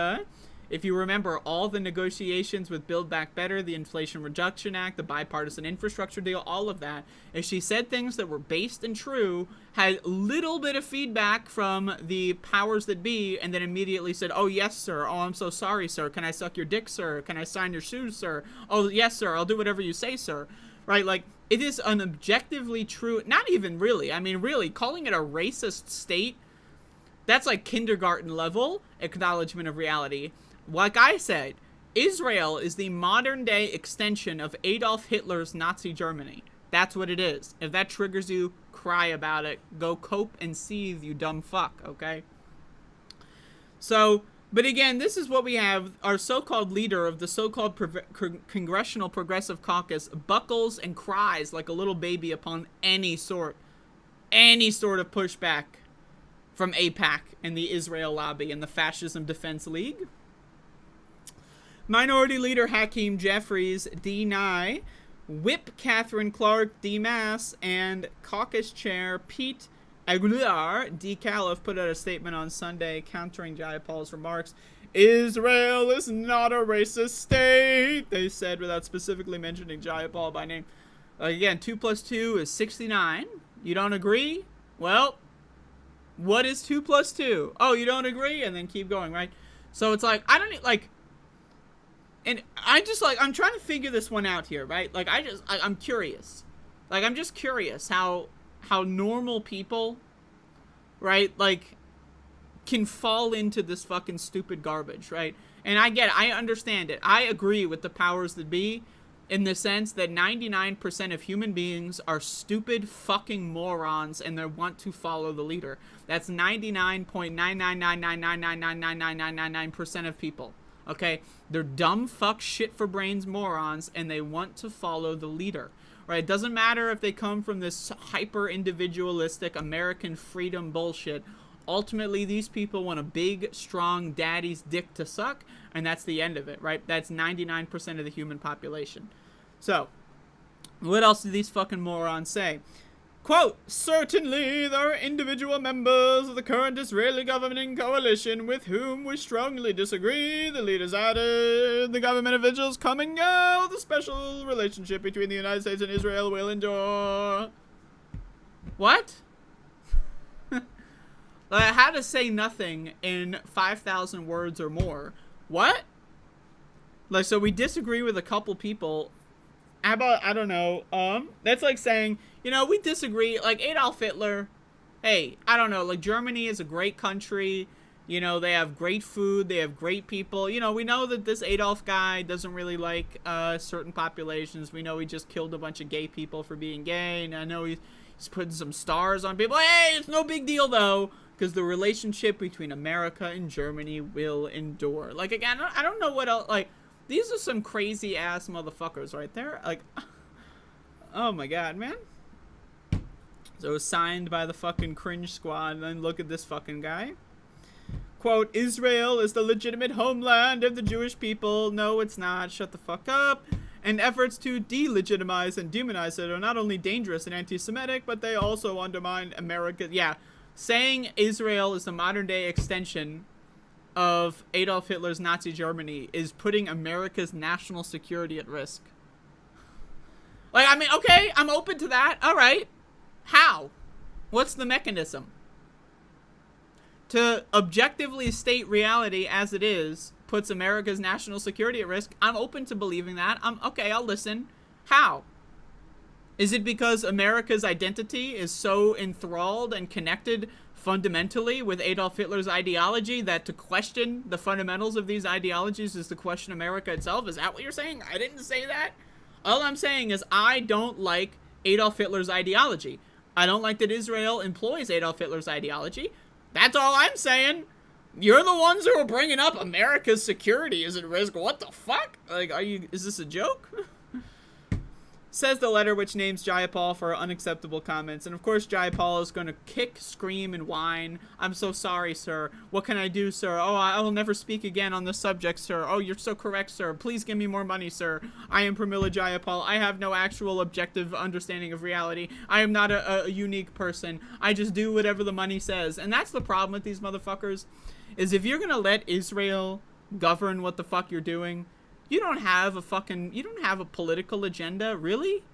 if you remember, all the negotiations with Build Back Better, the Inflation Reduction Act, the bipartisan infrastructure deal, all of that. If she said things that were based and true, had little bit of feedback from the powers that be, and then immediately said, oh, yes, sir. Oh, I'm so sorry, sir. Can I suck your dick, sir? Can I sign your shoes, sir? Oh, yes, sir. I'll do whatever you say, sir. Right? Like, it is an objectively true, not even really. I mean, really, calling it a racist state, that's like kindergarten level acknowledgement of reality. Like I said, Israel is the modern day extension of Adolf Hitler's Nazi Germany. That's what it is. If that triggers you, cry about it. Go cope and seethe, you dumb fuck, okay? So, but again, this is what we have. Our so-called leader of the so-called Congressional Progressive Caucus buckles and cries like a little baby upon any sort of pushback from AIPAC and the Israel lobby and the Fascism Defense League. Minority Leader Hakeem Jeffries, D9, Whip Catherine Clark, D-Mass, and Caucus Chair Pete Aguilar, D-Caliph, put out a statement on Sunday countering Jayapal's remarks. Israel is not a racist state, they said, without specifically mentioning Jayapal by name. Again, 2 plus 2 is 69. You don't agree? Well, what is 2 plus 2? Oh, you don't agree? And then keep going, right? So it's like, I don't, like... And I'm trying to figure this one out here, right? Like, I'm curious. Like, I'm just curious how normal people, right, like, can fall into this fucking stupid garbage, right? And I understand it. I agree with the powers that be in the sense that 99% of human beings are stupid fucking morons and they want to follow the leader. That's 99.99999999999% of people. Okay, they're dumb fuck shit for brains morons and they want to follow the leader, right? It doesn't matter if they come from this hyper individualistic American freedom bullshit. Ultimately, these people want a big, strong daddy's dick to suck, and that's the end of it, right? That's 99% of the human population. So, what else do these fucking morons say? Quote, certainly there are individual members of the current Israeli governing coalition with whom we strongly disagree. The leaders added, the government officials come and go. The special relationship between the United States and Israel will endure. What? How to say nothing in 5,000 words or more. What? Like, so we disagree with a couple people. How about, I don't know, that's like saying, you know, we disagree, like Adolf Hitler, hey, I don't know, like Germany is a great country, you know, they have great food, they have great people, you know, we know that this Adolf guy doesn't really like, certain populations, we know he just killed a bunch of gay people for being gay, and I know he's putting some stars on people, hey, it's no big deal though, because the relationship between America and Germany will endure. Like, again, I don't know what else, like, these are some crazy ass motherfuckers right there. Like, oh my god, man. So it was signed by the fucking cringe squad, and then look at this fucking guy. Quote, Israel is the legitimate homeland of the Jewish people. No, it's not. Shut the fuck up. and efforts to delegitimize and demonize it are not only dangerous and anti-Semitic, but they also undermine America. Yeah, saying Israel is the modern-day extension of Adolf Hitler's Nazi Germany is putting America's national security at risk. Like, I mean, okay, I'm open to that. All right. How? What's the mechanism? To objectively state reality as it is puts America's national security at risk. I'm open to believing that. Okay, I'll listen. How? Is it because America's identity is so enthralled and connected fundamentally with Adolf Hitler's ideology that to question the fundamentals of these ideologies is to question America itself? Is that what you're saying? I didn't say that. All I'm saying is I don't like Adolf Hitler's ideology. I don't like that Israel employs Adolf Hitler's ideology. That's all I'm saying. You're the ones who are bringing up America's security is at risk. What the fuck? Like, is this a joke? Says the letter, which names Jayapal for unacceptable comments. And of course, Jayapal is going to kick, scream, and whine. I'm so sorry, sir. What can I do, sir? Oh, I will never speak again on this subject, sir. Oh, you're so correct, sir. Please give me more money, sir. I am Pramila Jayapal. I have no actual objective understanding of reality. I am not a unique person. I just do whatever the money says. And that's the problem with these motherfuckers, is if you're going to let Israel govern what the fuck you're doing, you don't have a political agenda, really?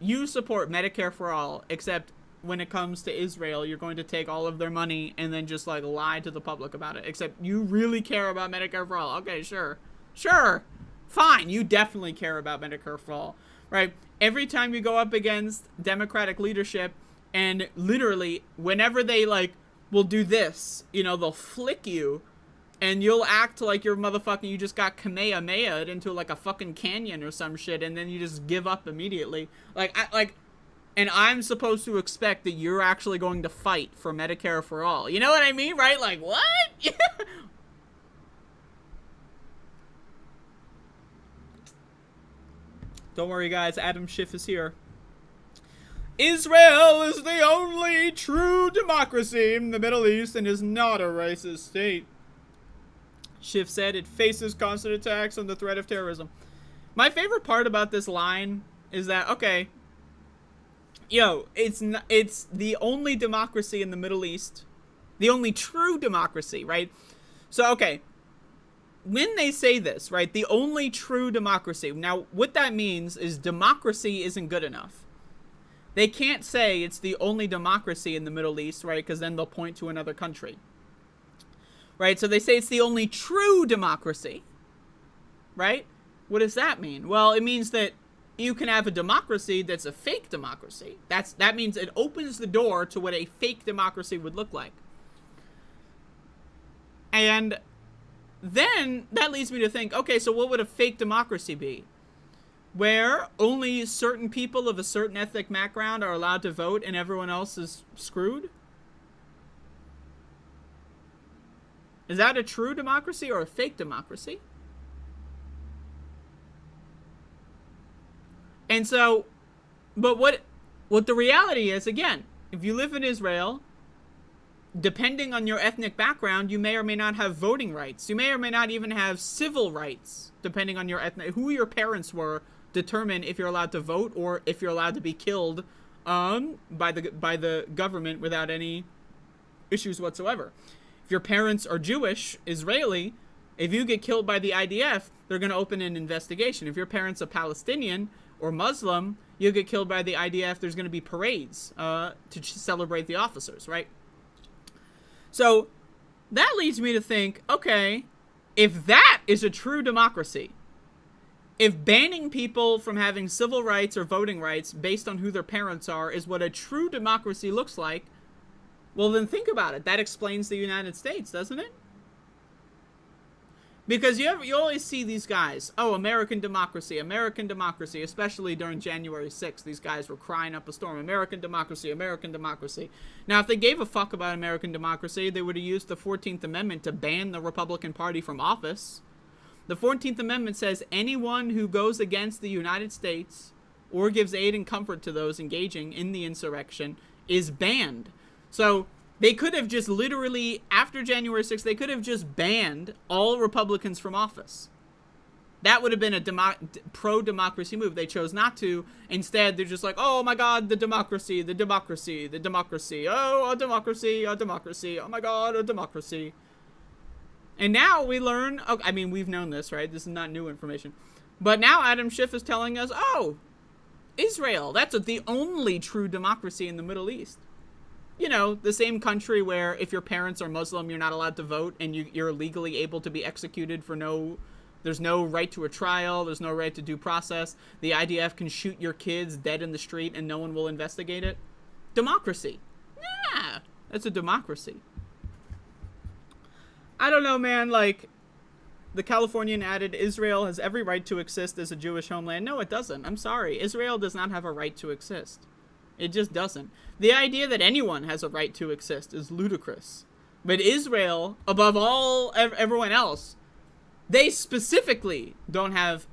You support Medicare for all, except when it comes to Israel, you're going to take all of their money and then just, like, lie to the public about it. Except you really care about Medicare for all. Okay, sure. Sure. Fine. You definitely care about Medicare for all, right? Every time you go up against Democratic leadership, and literally, whenever they, like, will do this, you know, they'll flick you, and you'll act like you're motherfucking, you just got Kamehameha'd into like a fucking canyon or some shit, and then you just give up immediately. And I'm supposed to expect that you're actually going to fight for Medicare for all. You know what I mean, right? Like, what? Don't worry, guys. Adam Schiff is here. Israel is the only true democracy in the Middle East and is not a racist state. Schiff said it faces constant attacks and the threat of terrorism. My favorite part about this line is that, okay, it's the only democracy in the Middle East, the only true democracy, right? So, okay, when they say this, right, the only true democracy, now what that means is democracy isn't good enough. They can't say it's the only democracy in the Middle East, right, because then they'll point to another country. Right, so they say it's the only true democracy, right? What does that mean? Well, it means that you can have a democracy that's a fake democracy. That means it opens the door to what a fake democracy would look like. And then that leads me to think, okay, so what would a fake democracy be? Where only certain people of a certain ethnic background are allowed to vote and everyone else is screwed? Is that a true democracy or a fake democracy? And so, but what the reality is, again, if you live in Israel, depending on your ethnic background, you may or may not have voting rights. You may or may not even have civil rights, depending on your who your parents were, determine if you're allowed to vote or if you're allowed to be killed by the government without any issues whatsoever. If your parents are Jewish, Israeli, if you get killed by the IDF, they're going to open an investigation. If your parents are Palestinian or Muslim, you get killed by the IDF, there's going to be parades to celebrate the officers, right? So that leads me to think, okay, if that is a true democracy, if banning people from having civil rights or voting rights based on who their parents are is what a true democracy looks like, well, then think about it. That explains the United States, doesn't it? Because you always see these guys, oh, American democracy, especially during January 6th. These guys were crying up a storm, American democracy, American democracy. Now, if they gave a fuck about American democracy, they would have used the 14th Amendment to ban the Republican Party from office. The 14th Amendment says anyone who goes against the United States or gives aid and comfort to those engaging in the insurrection is banned. So they could have just literally, after January 6th, they could have just banned all Republicans from office. That would have been a pro-democracy move. They chose not to. Instead, they're just like, oh my god, the democracy, the democracy, the democracy. Oh, a democracy, a democracy. Oh my god, a democracy. And now we learn, I mean, we've known this, right? This is not new information. But now Adam Schiff is telling us, oh, Israel, that's the only true democracy in the Middle East. You know, the same country where if your parents are Muslim, you're not allowed to vote, and you're legally able to be executed for there's no right to a trial, there's no right to due process. The IDF can shoot your kids dead in the street and no one will investigate it. Democracy. Yeah, that's a democracy. I don't know, man, like, the Californian added, Israel has every right to exist as a Jewish homeland. No, it doesn't. I'm sorry. Israel does not have a right to exist. It just doesn't. The idea that anyone has a right to exist is ludicrous. But Israel, above all everyone else, they specifically don't have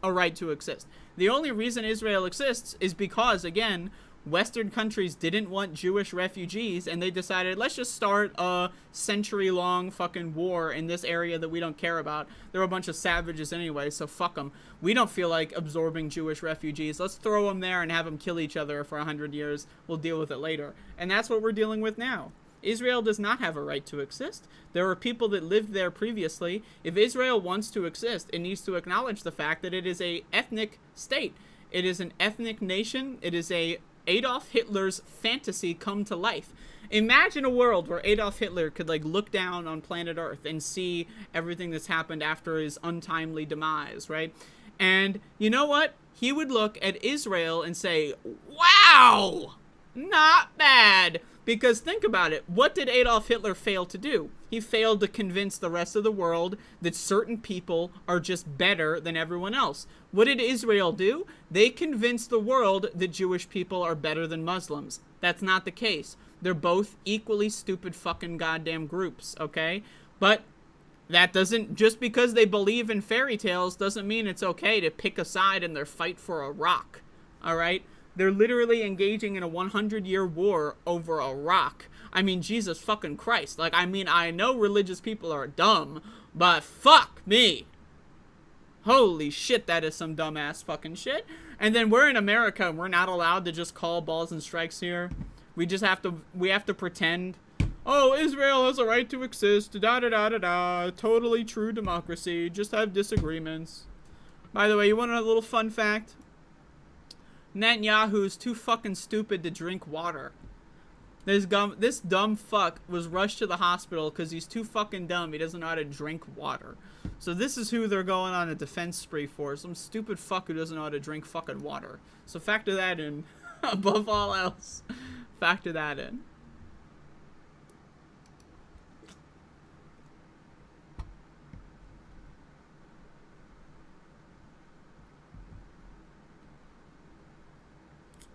a right to exist. The only reason Israel exists is because, again, Western countries didn't want Jewish refugees, and they decided, let's just start a century-long fucking war in this area that we don't care about. They're a bunch of savages anyway, so fuck them. We don't feel like absorbing Jewish refugees. Let's throw them there and have them kill each other for 100 years. We'll deal with it later. And that's what we're dealing with now. Israel does not have a right to exist. There were people that lived there previously. If Israel wants to exist, it needs to acknowledge the fact that it is an ethnic state. It is an ethnic nation. It is a Adolf Hitler's fantasy come to life. Imagine a world where Adolf Hitler could like look down on planet Earth and see everything that's happened after his untimely demise, right? And you know what? He would look at Israel and say, wow, not bad. Because think about it. What did Adolf Hitler fail to do? He failed to convince the rest of the world that certain people are just better than everyone else. What did Israel do? They convinced the world that Jewish people are better than Muslims. That's not the case. They're both equally stupid fucking goddamn groups, okay? But that doesn't, just because they believe in fairy tales doesn't mean it's okay to pick a side in their fight for a rock, all right? They're literally engaging in a 100-year war over a rock. I mean, Jesus fucking Christ. Like, I mean, I know religious people are dumb, but fuck me. Holy shit, that is some dumbass fucking shit. And then we're in America, and we're not allowed to just call balls and strikes here. We have to pretend, oh, Israel has a right to exist, da-da-da-da-da, totally true democracy, just have disagreements. By the way, you want a little fun fact? Netanyahu's too fucking stupid to drink water. This dumb fuck was rushed to the hospital because he's too fucking dumb. He doesn't know how to drink water. So this is who they're going on a defense spree for. Some stupid fuck who doesn't know how to drink fucking water. So factor that in. Above all else. Factor that in.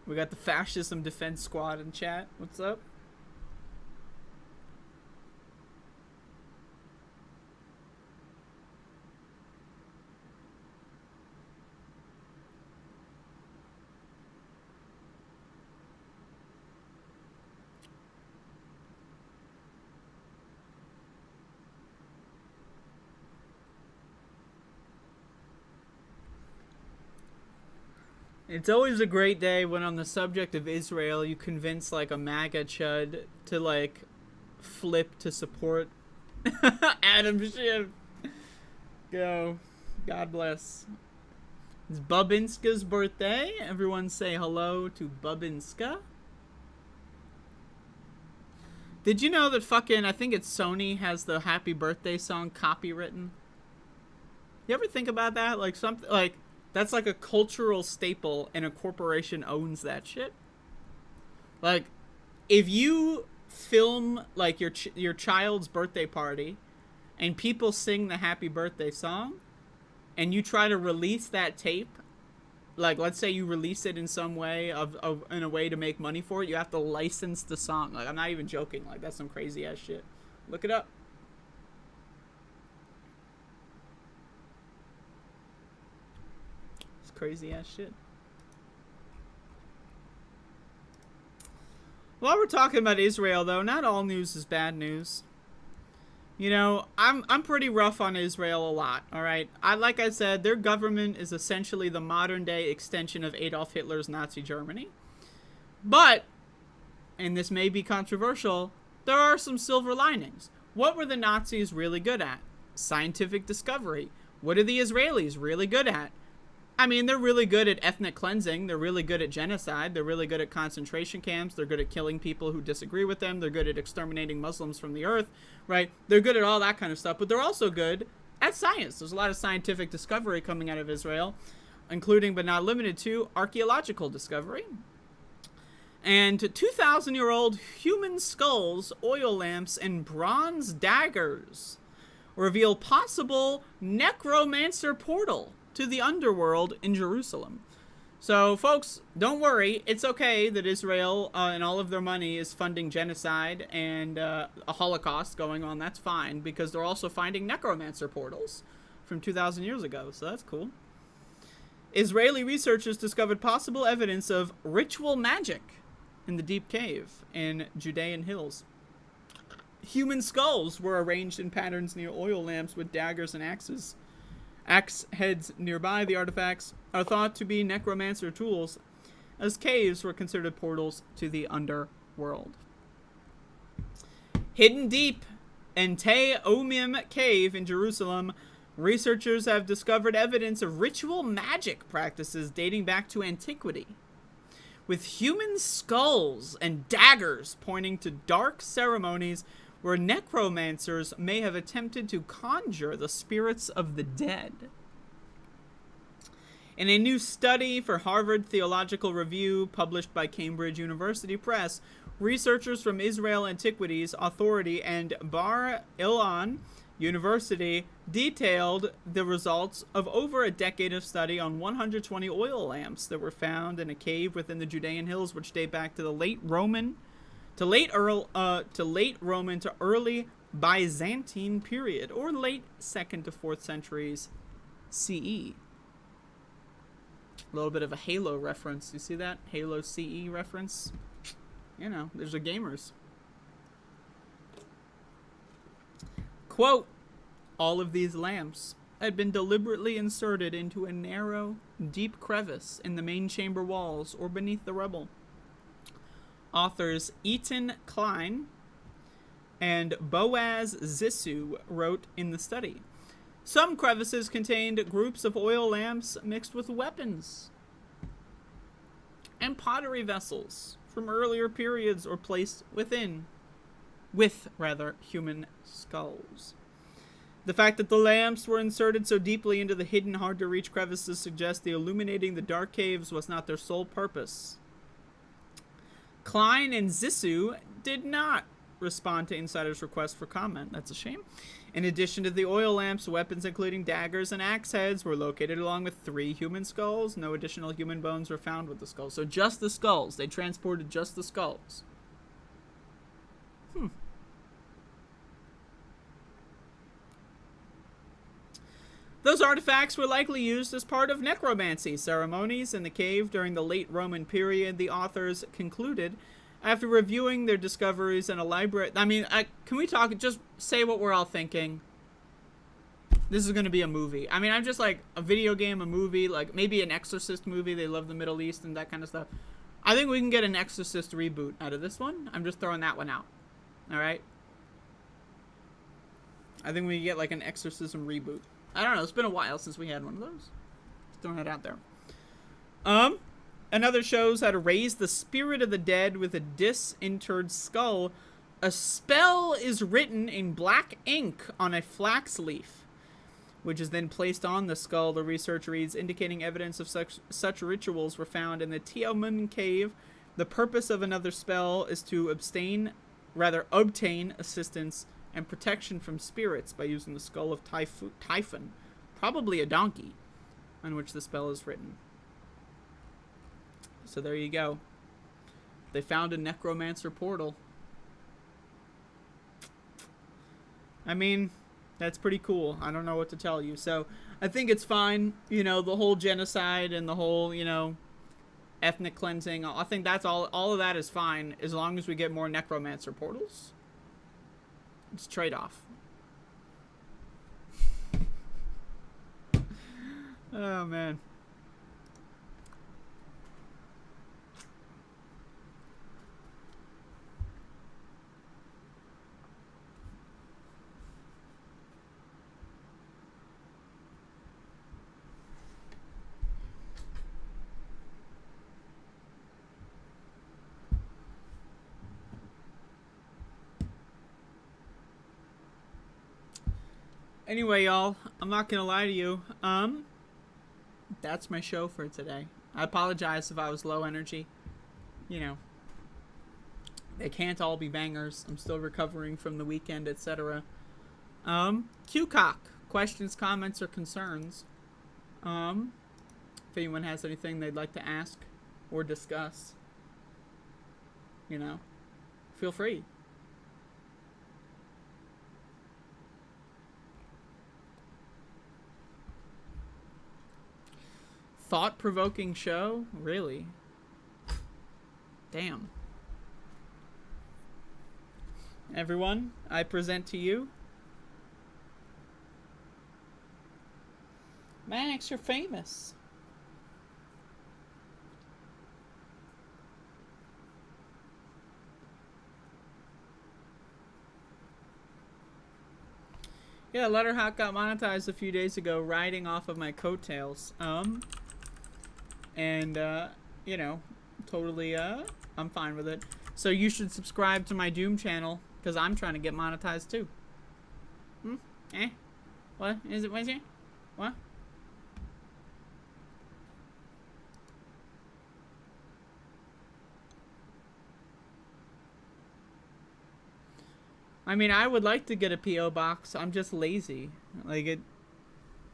We got the Fascism Defense Squad in chat. What's up? It's always a great day when on the subject of Israel you convince like a MAGA chud to like flip to support Adam Schiff. Go. God bless. It's Babinska's birthday. Everyone say hello to Babinska. Did you know that fucking, I think it's Sony has the happy birthday song copywritten? You ever think about that? Like something like that's like a cultural staple and a corporation owns that shit. Like, if you film like your child's birthday party and people sing the happy birthday song and you try to release that tape, like let's say you release it in some way in a way to make money for it, you have to license the song. Like, I'm not even joking. Like, that's some crazy ass shit. Look it up. Crazy ass shit. While we're talking about Israel, though, not all news is bad news. You know, I'm pretty rough on Israel a lot, all right? Like I said, their government is essentially the modern-day extension of Adolf Hitler's Nazi Germany. But, and this may be controversial, there are some silver linings. What were the Nazis really good at? Scientific discovery. What are the Israelis really good at? I mean, they're really good at ethnic cleansing. They're really good at genocide. They're really good at concentration camps. They're good at killing people who disagree with them. They're good at exterminating Muslims from the earth, right? They're good at all that kind of stuff, but they're also good at science. There's a lot of scientific discovery coming out of Israel, including but not limited to archaeological discovery. And 2,000-year-old human skulls, oil lamps, and bronze daggers reveal possible necromancer portal to the underworld in Jerusalem. So, folks, don't worry. It's okay that Israel and all of their money is funding genocide and a Holocaust going on. That's fine, because they're also finding necromancer portals from 2,000 years ago. So that's cool. Israeli researchers discovered possible evidence of ritual magic in the deep cave in Judean hills. Human skulls were arranged in patterns near oil lamps with daggers and axes. Axe heads nearby the artifacts are thought to be necromancer tools, as caves were considered portals to the underworld. Hidden deep in Te Omim Cave in Jerusalem, researchers have discovered evidence of ritual magic practices dating back to antiquity, with human skulls and daggers pointing to dark ceremonies where necromancers may have attempted to conjure the spirits of the dead. In a new study for Harvard Theological Review published by Cambridge University Press, researchers from Israel Antiquities Authority and Bar Ilan University detailed the results of over a decade of study on 120 oil lamps that were found in a cave within the Judean hills, which date back to the late Roman to early Byzantine period, or late 2nd to 4th centuries CE. A little bit of a Halo reference. You see that? Halo CE reference? You know, there's the gamers. Quote, all of these lamps had been deliberately inserted into a narrow, deep crevice in the main chamber walls or beneath the rubble. Authors Eaton Klein and Boaz Zissou wrote in the study. Some crevices contained groups of oil lamps mixed with weapons and pottery vessels from earlier periods or placed with human skulls. The fact that the lamps were inserted so deeply into the hidden, hard-to-reach crevices suggests the illuminating the dark caves was not their sole purpose. Klein and Zissou did not respond to insiders' requests for comment. That's a shame. In addition to the oil lamps, weapons including daggers and axe heads were located along with 3 human skulls. No additional human bones were found with the skulls. So just the skulls. They transported just the skulls. Those artifacts were likely used as part of necromancy ceremonies in the cave during the late Roman period, the authors concluded. After reviewing their discoveries in a library... can we talk... Just say what we're all thinking. This is going to be a movie. I'm just like a video game, a movie, like maybe an Exorcist movie. They love the Middle East and that kind of stuff. I think we can get an Exorcist reboot out of this one. I'm just throwing that one out. All right? I think we can get like an Exorcism reboot. I don't know. It's been a while since we had one of those. Just throwing it out there. Another shows how to raise the spirit of the dead with a disinterred skull. A spell is written in black ink on a flax leaf, which is then placed on the skull, the research reads, indicating evidence of such rituals were found in the Te Omim cave. The purpose of another spell is to obtain assistance and protection from spirits by using the skull of Typhon, probably a donkey, on which the spell is written. So there you go. They found a necromancer portal. That's pretty cool. I don't know what to tell you. So I think it's fine. The whole genocide and the whole, ethnic cleansing. I think that's all of that is fine as long as we get more necromancer portals. It's trade-off. Oh, man. Anyway, y'all, I'm not gonna lie to you. That's my show for today. I apologize if I was low energy. You know, they can't all be bangers. I'm still recovering from the weekend, etc. QCock. Questions, comments, or concerns. If anyone has anything they'd like to ask or discuss, you know, feel free. Thought-provoking show? Really? Damn. Everyone, I present to you Max, you're famous. Yeah, Letterhawk got monetized a few days ago, riding off of my coattails. You know, totally, I'm fine with it. So you should subscribe to my Doom channel, because I'm trying to get monetized too. What? Is it Wednesday? What? I mean, I would like to get a P.O. box. I'm just lazy. Like, it,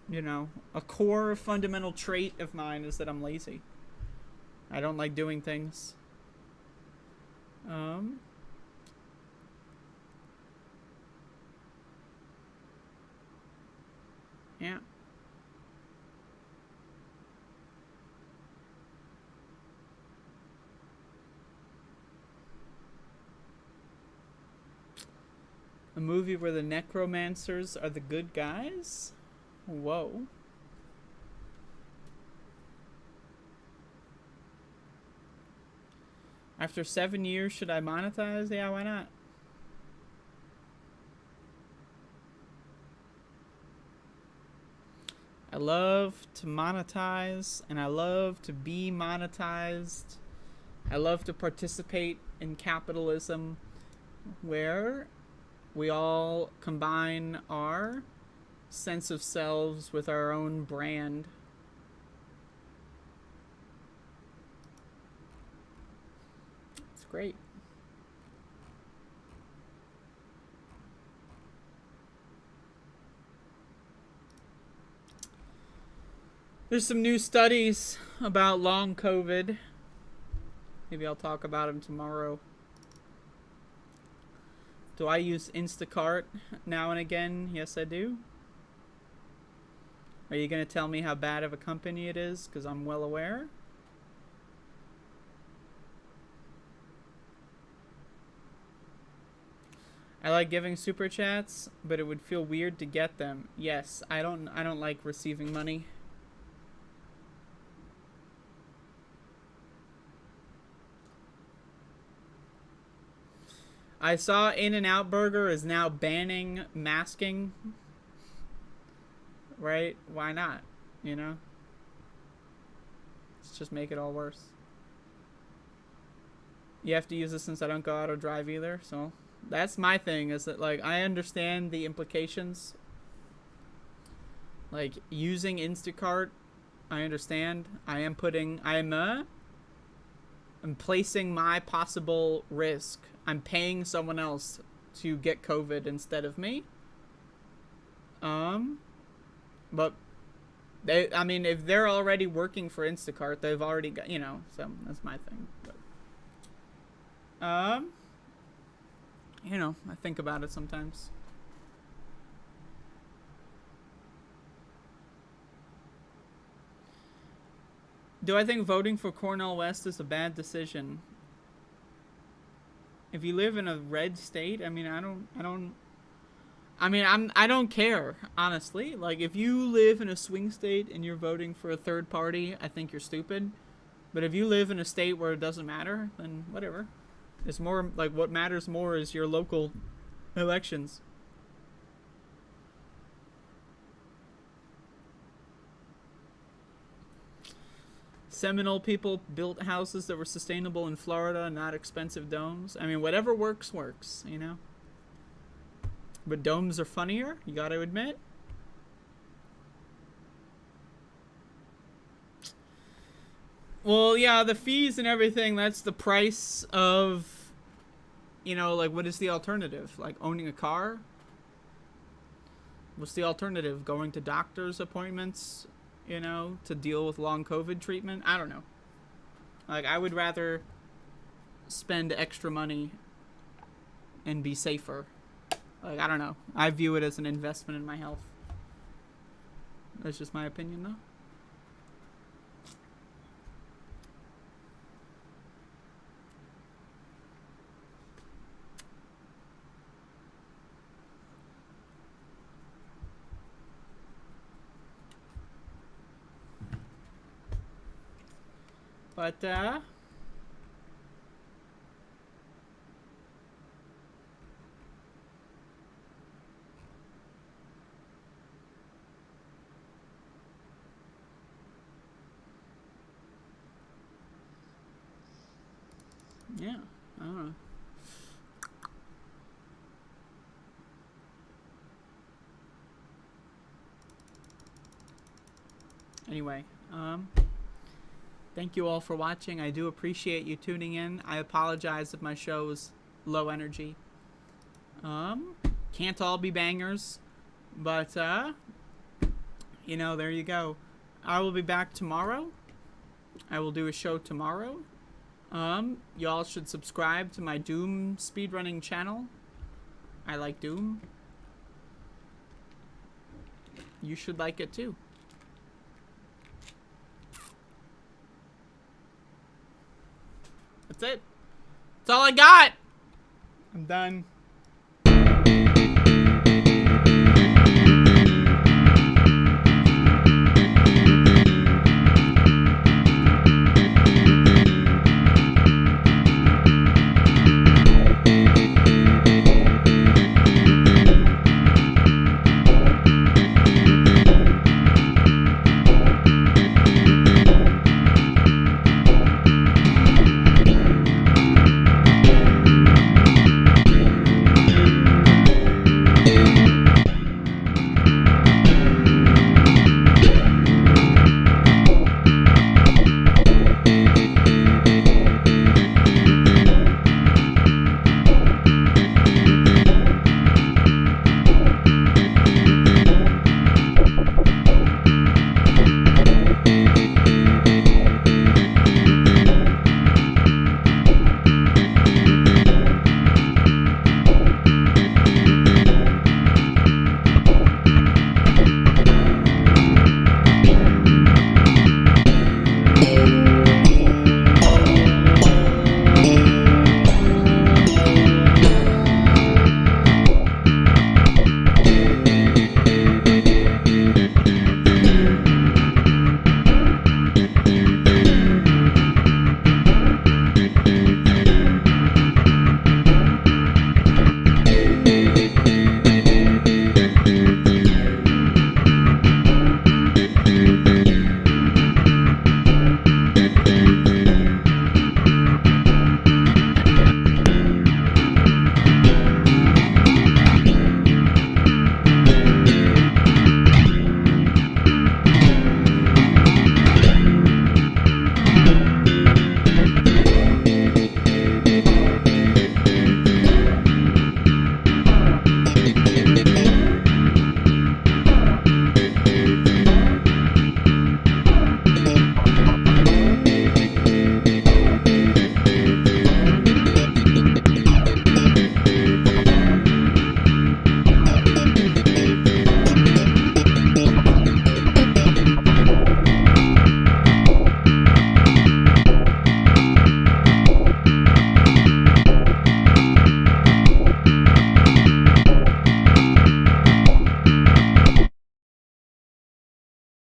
you know, a core fundamental trait of mine is that I'm lazy. I don't like doing things. Yeah. A movie where the necromancers are the good guys? Whoa. After 7 years, should I monetize? Yeah, why not? I love to monetize, and I love to be monetized. I love to participate in capitalism, where we all combine our sense of selves with our own brand. It's great. There's some new studies about long COVID. Maybe I'll talk about them tomorrow. Do I use Instacart now and again? Yes, I do. Are you going to tell me how bad of a company it is? Because I'm well aware. I like giving super chats, but it would feel weird to get them. Yes, I don't like receiving money. I saw In-N-Out Burger is now banning masking. Right? Why not? You know? Let's just make it all worse. You have to use this since I don't go out or drive either, so that's my thing, is that, like, I understand the implications. Like, using Instacart, I understand. I'm placing my possible risk. I'm paying someone else to get COVID instead of me. But I mean, if they're already working for Instacart, they've already got, you know, so that's my thing. But, you know, I think about it sometimes. Do I think voting for Cornel West is a bad decision? If you live in a red state, I mean, I don't I mean, I don't care, honestly. Like, if you live in a swing state and you're voting for a third party, I think you're stupid. But if you live in a state where it doesn't matter, then whatever. It's more like what matters more is your local elections. Seminole people built houses that were sustainable in Florida, not expensive domes. I mean, whatever works, works, you know? But domes are funnier, you gotta admit. Well, yeah, the fees and everything, that's the price of, you know, like, what is the alternative? Like, owning a car? What's the alternative? Going to doctor's appointments, you know, to deal with long COVID treatment? I don't know. Like, I would rather spend extra money and be safer. Like, I don't know. I view it as an investment in my health. That's just my opinion, though. But, yeah, I don't know. Anyway, thank you all for watching. I do appreciate you tuning in. I apologize if my show is low energy. Can't all be bangers, but, you know, there you go. I will be back tomorrow. I will do a show tomorrow. Y'all should subscribe to my Doom speedrunning channel. I like Doom. You should like it too. That's it. That's all I got. I'm done.